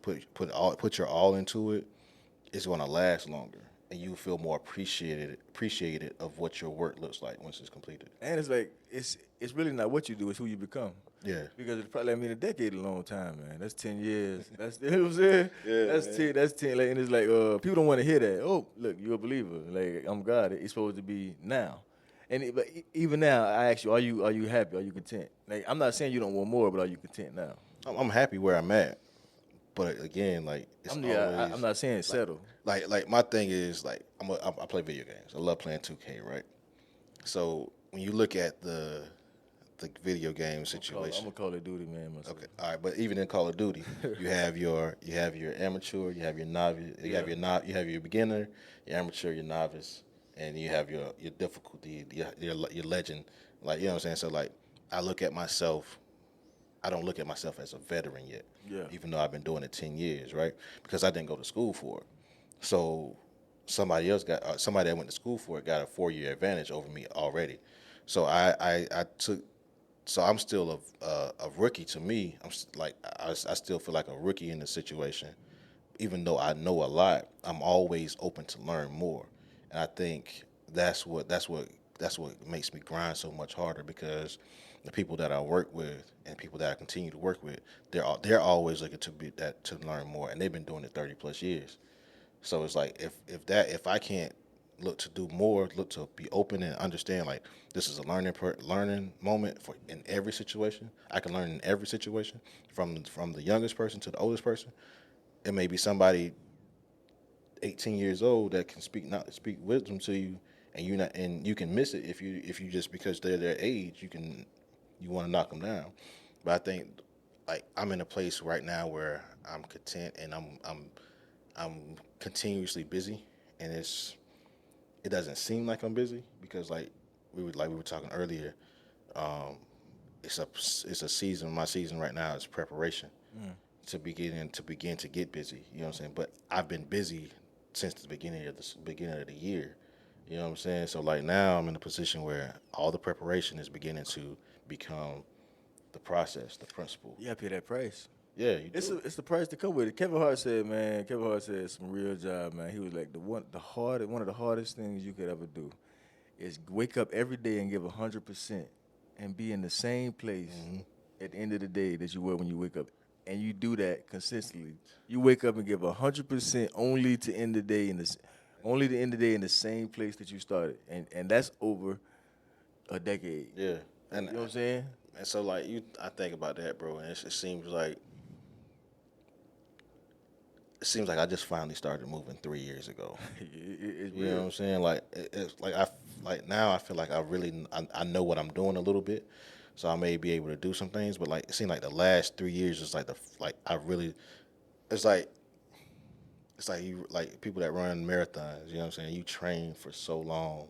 all into it, it's gonna last longer. and you feel more appreciated of what your work looks like once it's completed. And it's like it's really not what you do; it's who you become. Yeah. Because it's probably, I mean, a decade is a long time, man. That's 10 years. That's, you know what I'm saying? Yeah, That's man. 10. That's 10. Like, and it's like people don't want to hear that. Oh, look, you're a believer. Like, I'm God. It's supposed to be now. But even now, I ask you, are you happy? Are you content? Like, I'm not saying you don't want more, but are you content now? I'm happy where I'm at, but again, like it's always. I'm not saying settle. Like my thing is like I play video games. I love playing 2K, right? So when you look at the video game situation, I'm a Call of Duty man myself. okay, all right, but even in Call of Duty, you have your amateur, you have your novice, you have your beginner, your amateur, your novice, and you have your difficulty, your legend. Like, you know what I'm saying? So like I look at myself. I don't look at myself as a veteran yet, even though I've been doing it 10 years, right? Because I didn't go to school for it. So somebody else somebody that went to school for it got a 4-year advantage over me already. So So I'm still a rookie to me. I still feel like a rookie in the situation, even though I know a lot. I'm always open to learn more, and I think that's what makes me grind so much harder, because the people that I work with and people that I continue to work with, they're always looking to learn more, and they've been doing it 30 plus years. So it's like if I can't look to do more, look to be open and understand, like this is a learning moment for in every situation. I can learn in every situation, from the youngest person to the oldest person. It may be somebody 18 years old that can speak wisdom to you, and you can miss it if you just, because they're their age, you want to knock them down. But I think like I'm in a place right now where I'm content, and I'm continuously busy, and it doesn't seem like I'm busy, because like we were talking earlier, it's a season. My season right now is preparation to begin to get busy. You know what I'm saying? But I've been busy since the beginning of the year. You know what I'm saying? So like now I'm in a position where all the preparation is beginning to become the process, the principle. You gotta pay that price. Yeah, you do. It's the price to come with it. Kevin Hart said it's some real job, man. He was like one of the hardest things you could ever do is wake up every day and give 100% and be in the same place at the end of the day that you were when you wake up. And you do that consistently. You wake up and give 100% only to end the day in the same place that you started, and that's over a decade. Yeah, and you know what I'm saying? And so like I think about that, bro, and it seems like I just finally started moving 3 years ago. It's you know what I'm saying? Like it's like now I feel like I know what I'm doing a little bit, so I may be able to do some things. But like it seemed like the last 3 years is it's like you, like people that run marathons. You know what I'm saying? You train for so long,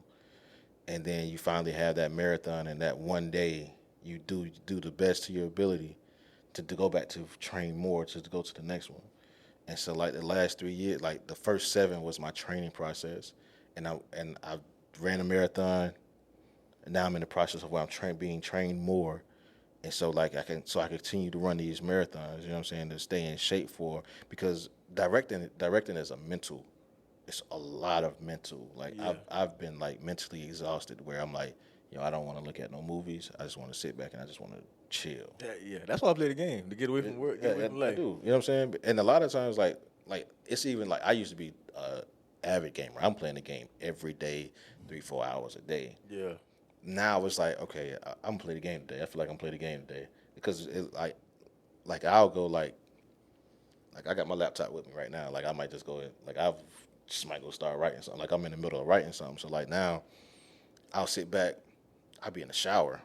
and then you finally have that marathon, and that one day you do the best to your ability to go back to train more to go to the next one. And so like the last 3 years, like the first 7 was my training process, and I ran a marathon, and now I'm in the process of where I'm being trained more, and so like I continue to run these marathons. You know what I'm saying, to stay in shape because directing is it's a lot of mental. Like I've been like mentally exhausted, where I'm like, I don't want to look at no movies. I just want to sit back and I just want to chill. Yeah. That's why I play the game, to get away from work, get away from life. I do. You know what I'm saying? And a lot of times, like it's even like I used to be an avid gamer. I'm playing the game every day, 3-4 hours a day. Yeah. Now it's like, okay, I'm gonna play the game today. I feel like I'm playing the game today, because it's like I'll go like I got my laptop with me right now. Like I might just go I just might go start writing something. Like I'm in the middle of writing something. So like now, I'll sit back. I'll be in the shower.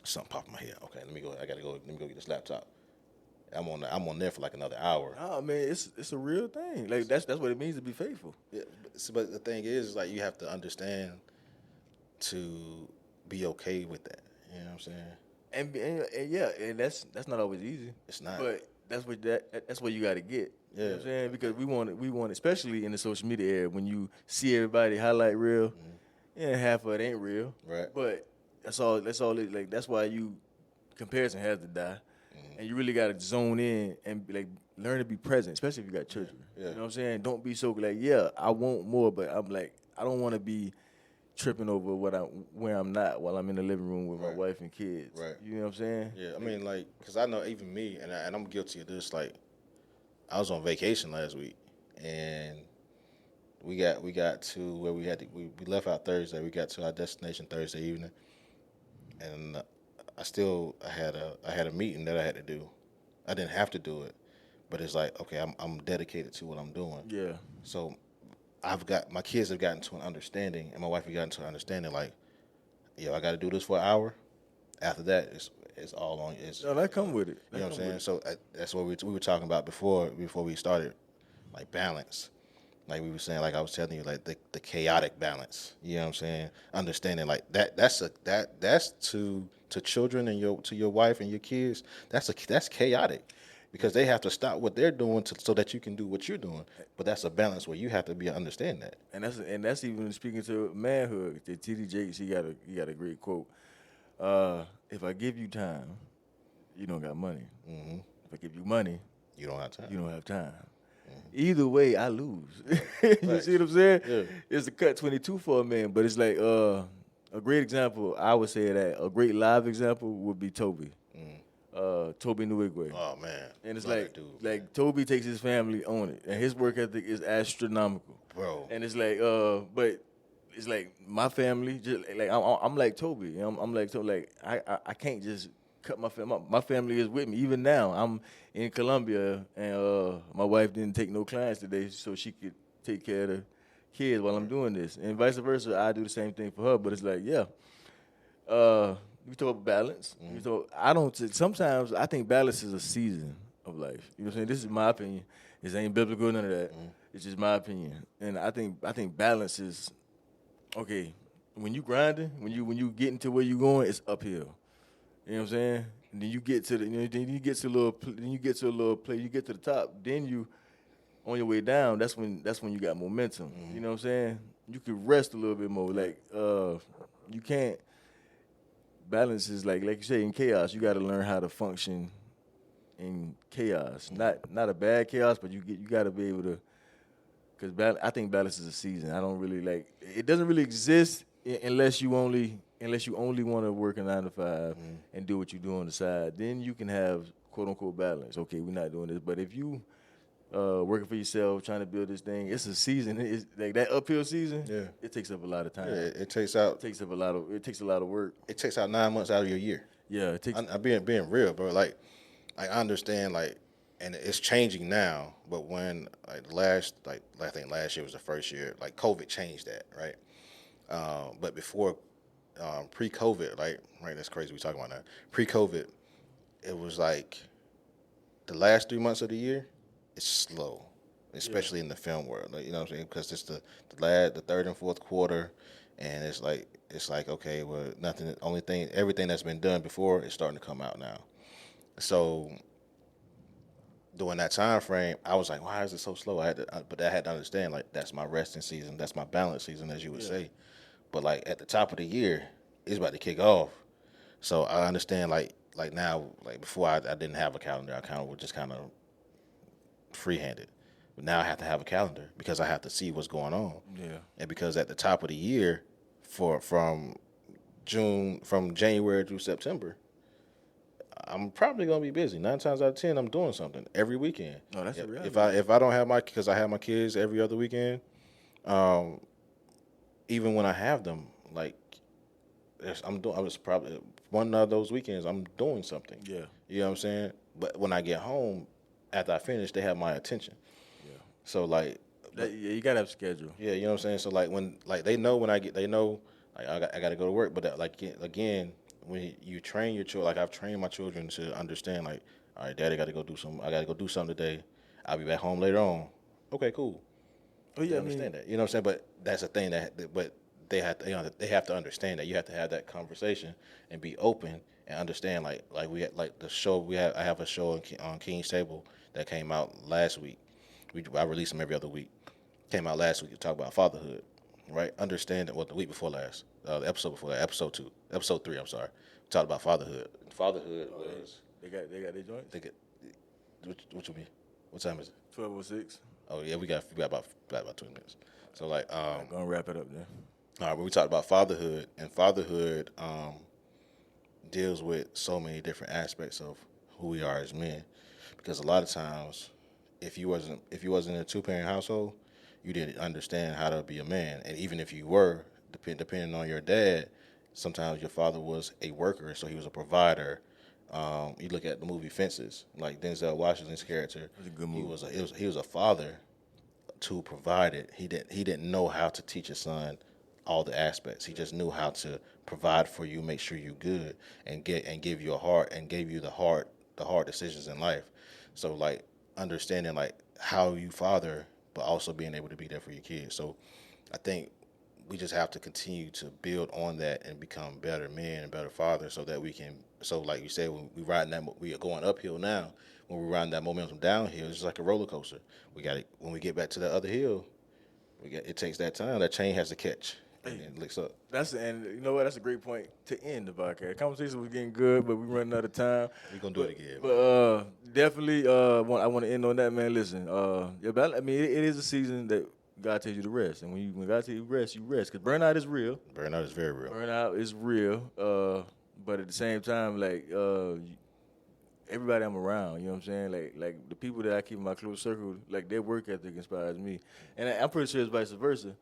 Something pop in my head. Okay, let me go. Let me go get this laptop. I'm on there for like another hour. Oh man, it's a real thing. Like that's what it means to be faithful. Yeah, but the thing is like you have to understand to be okay with that. You know what I'm saying? And that's not always easy. It's not. But that's what you got to get. Yeah. You know what I'm saying? Because we want, especially in the social media era, when you see everybody highlight reel, half of it ain't real. Right. But that's all it, like that's why comparison has to die. and you really gotta zone in and like learn to be present, especially if you got children. Yeah. You know what I'm saying? Don't be so like, yeah, I want more, but I'm like, I don't want to be tripping over where I'm not while I'm in the living room with my Right. wife and kids. Right. You know what I'm saying? Yeah, I mean, like, because I know even me, and I'm guilty of this. Like, I was on vacation last week, and we got to where we left out Thursday. We got to our destination Thursday evening, and I had a meeting that I had to do. I didn't have to do it, but it's like, okay, I'm dedicated to what I'm doing. Yeah. So my kids have gotten to an understanding, and my wife has gotten to an understanding. Like, yo, I got to do this for an hour. After that, it's all on. No, that come with it. You know what I'm saying? So that's what we were talking about before we started, like balance. Like we were saying, like I was telling you, like the chaotic balance. You know what I'm saying? Understanding like that's to children and to your wife and your kids. That's chaotic, because they have to stop what they're doing so that you can do what you're doing. But that's a balance where you have to understand that. And that's even speaking to manhood. The T.D. Jakes, he got a great quote. If I give you time, you don't got money. Mm-hmm. If I give you money, You don't have time. you don't have time. Mm-hmm. Either way, I lose. You see what I'm saying? Yeah. It's a cut 22 for a man, but it's like a great example. I would say that a great live example would be Toby. Toby Nwigwe. Oh man. And it's Love like, that dude, like Toby takes his family on it, and his work ethic is astronomical, bro. And it's like, but it's like my family, just like I'm like Toby. I'm like Toby. Like I can't just cut my family. My family is with me even now. I'm in Colombia, and my wife didn't take no clients today, so she could take care of the kids while I'm doing this, and vice versa. I do the same thing for her. But it's like, yeah. We talk about balance. Sometimes I think balance is a season of life. You know what I'm saying? This is my opinion. This ain't biblical, none of that. It's just my opinion. And I think balance is okay. When you grinding, when you get into where you going, it's uphill. You know what I'm saying? And then you get to then you get to a little place, you get to the top, then you on your way down, that's when you got momentum. You know what I'm saying? You can rest a little bit more. Like you can't. Balance is like you say, in chaos, you got to learn how to function in chaos. Not a bad chaos, but you got to be able to. Because I think balance is a season. I don't really like. It doesn't really exist unless you only want to work a 9 to 5 and do what you do on the side. Then you can have quote unquote balance. Okay, we're not doing this, but if you working for yourself, trying to build this thing, it's a season. It's like that uphill season. Yeah. It takes up a lot of time. Yeah, it takes a lot of work. It takes out 9 months out of your year. Yeah, it takes. I'm being real, bro. Like I understand, like, and it's changing now. But when I think last year was the first year, like COVID changed that, right? But before, pre-COVID, right, that's crazy. We talking about that. Pre-COVID, it was like the last 3 months of the year. It's slow, especially in the film world. Like, you know what I'm saying? Because it's the third and fourth quarter, and it's like okay, well, everything that's been done before is starting to come out now. So during that time frame, I was like, why is it so slow? But I had to understand, like, that's my resting season, that's my balance season, as you would say. But like at the top of the year, it's about to kick off. So I understand, like now, like before I didn't have a calendar. I kind of would just kind of free-handed, but now I have to have a calendar because I have to see what's going on. Yeah. And because at the top of the year, from January through September, I'm probably gonna be busy. 9 times out of 10, I'm doing something every weekend. No, that's a reality. If I don't have because I have my kids every other weekend, even when I have them, like I was probably one of those weekends I'm doing something. Yeah. You know what I'm saying? But when I get home, after I finish, they have my attention. Yeah. So like, you gotta have a schedule. Yeah, you know what I'm saying. So like they know they know like I got to go to work. But like again, when you train your children, like I've trained my children to understand, like, all right, Daddy got to go do something. I got to go do something today. I'll be back home later on. Okay, cool. Oh yeah, I understand that. You know what I'm saying. But that's the thing they have to understand that you have to have that conversation and be open and understand like we had, like the show I have a show on King's Table that came out last week. I release them every other week. Came out last week to talk about fatherhood, right? Understand that the week before last, the episode before that, episode 3. I'm sorry. We talked about fatherhood. Fatherhood was They got their joints. They get what you mean? What time is it? 12:06. Oh yeah, we got about 20 minutes. So like Gonna wrap it up then. all right, when we talked about fatherhood, and fatherhood deals with so many different aspects of who we are as men. Because a lot of times, if you wasn't in a 2-parent household, you didn't understand how to be a man. And even if you were, depending on your dad, sometimes your father was a worker, so he was a provider. You look at the movie Fences, like Denzel Washington's character. It's a good movie. He was a father to provide it. He didn't know how to teach his son all the aspects. He just knew how to provide for you, make sure you good, and give you a heart, and gave you the hard decisions in life. So like understanding like how you father, but also being able to be there for your kids. So I think we just have to continue to build on that and become better men and better fathers, so that we can. So like you said, when we are going uphill now. When we ride that momentum downhill, it's just like a roller coaster. When we get back to the other hill, it takes that time. That chain has to catch and it licks up. And you know what? That's a great point to end the podcast. Conversation was getting good, but we running out of time. We're gonna do it again. But definitely, I want to end on that, man. Listen, it is a season that God tells you to rest, and when God tells you to rest, you rest, because burnout is real. Burnout is very real. Burnout is real. But at the same time, like everybody I'm around, you know what I'm saying? Like the people that I keep in my close circle, like their work ethic inspires me, and I'm pretty sure it's vice versa.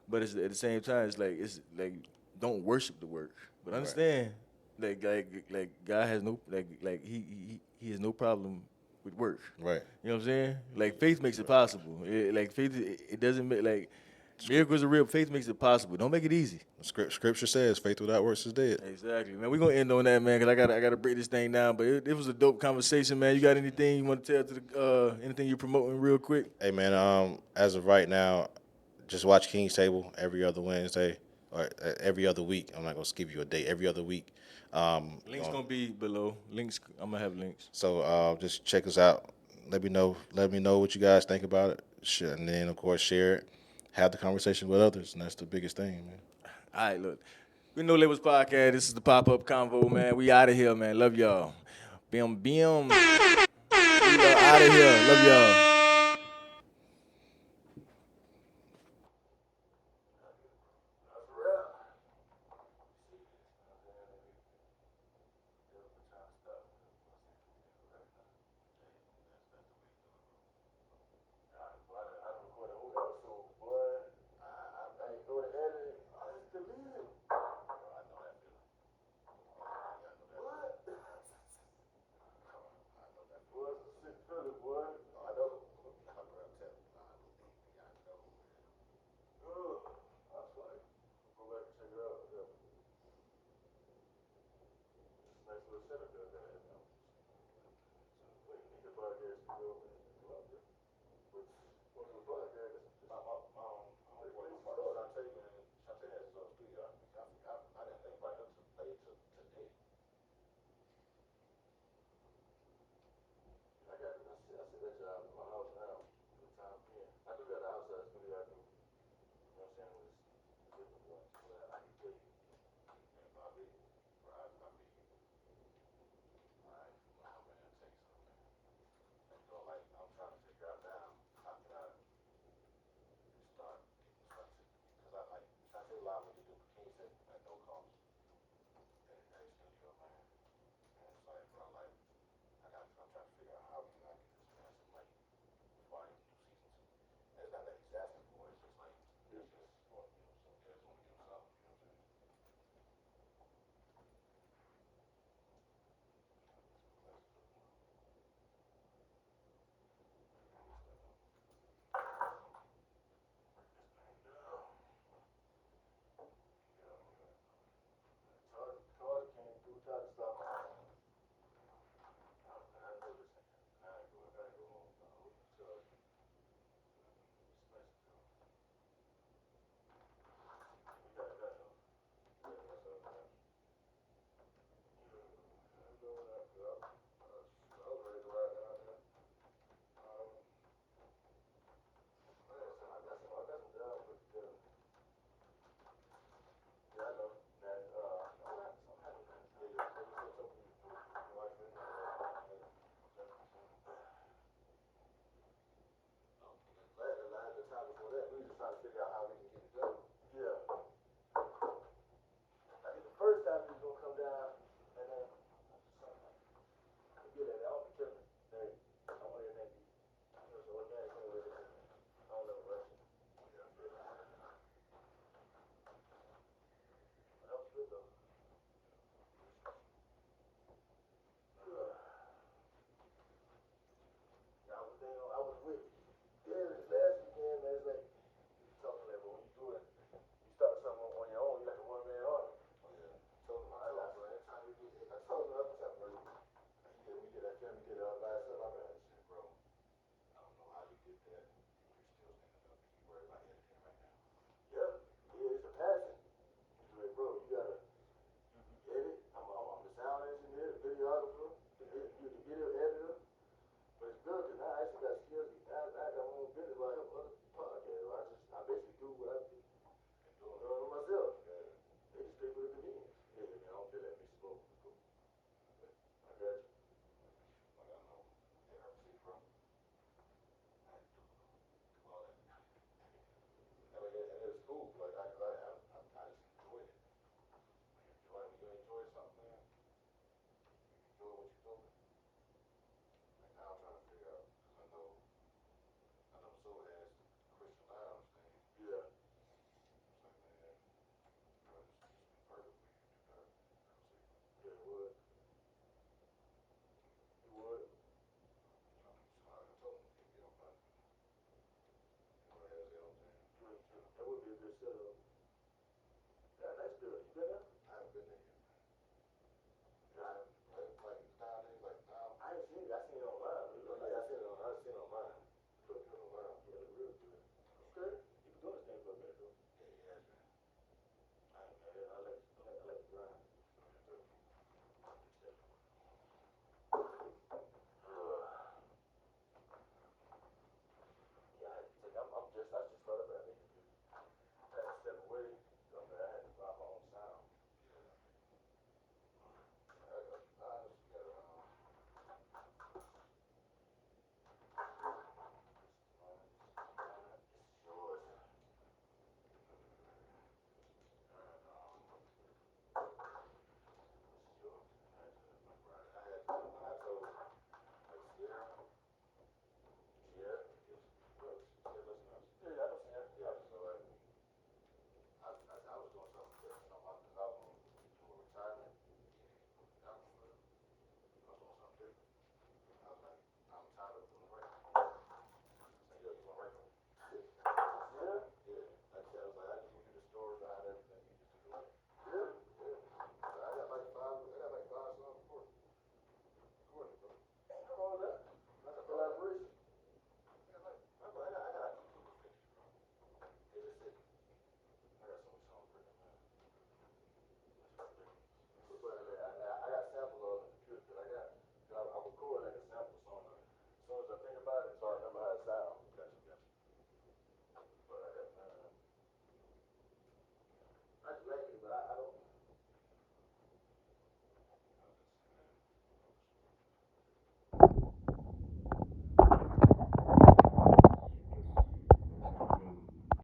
But it's at the same time, it's like don't worship the work, but understand, like God has no he has no problem with work. Right. You know what I'm saying? Like faith makes it possible. It doesn't make like miracles are real. Faith makes it possible. Don't make it easy. Scripture says faith without works is dead. Exactly, man. We're gonna end on that, man, because I gotta break this thing down. But it was a dope conversation, man. You got anything you want to tell to the anything you're promoting real quick? Hey man, as of right now, just watch King's Table every other Wednesday or every other week. I'm not gonna give you a date. Every other week. Links gonna be below. Links. I'm gonna have links. So just check us out. Let me know what you guys think about it. And then of course share it. Have the conversation with others, and that's the biggest thing, man. All right, look. We No Labels Podcast. This is the Pop-Up Convo, man. We out of here, man. Love y'all. Bim. We out of here. Love y'all. Nice little setup there.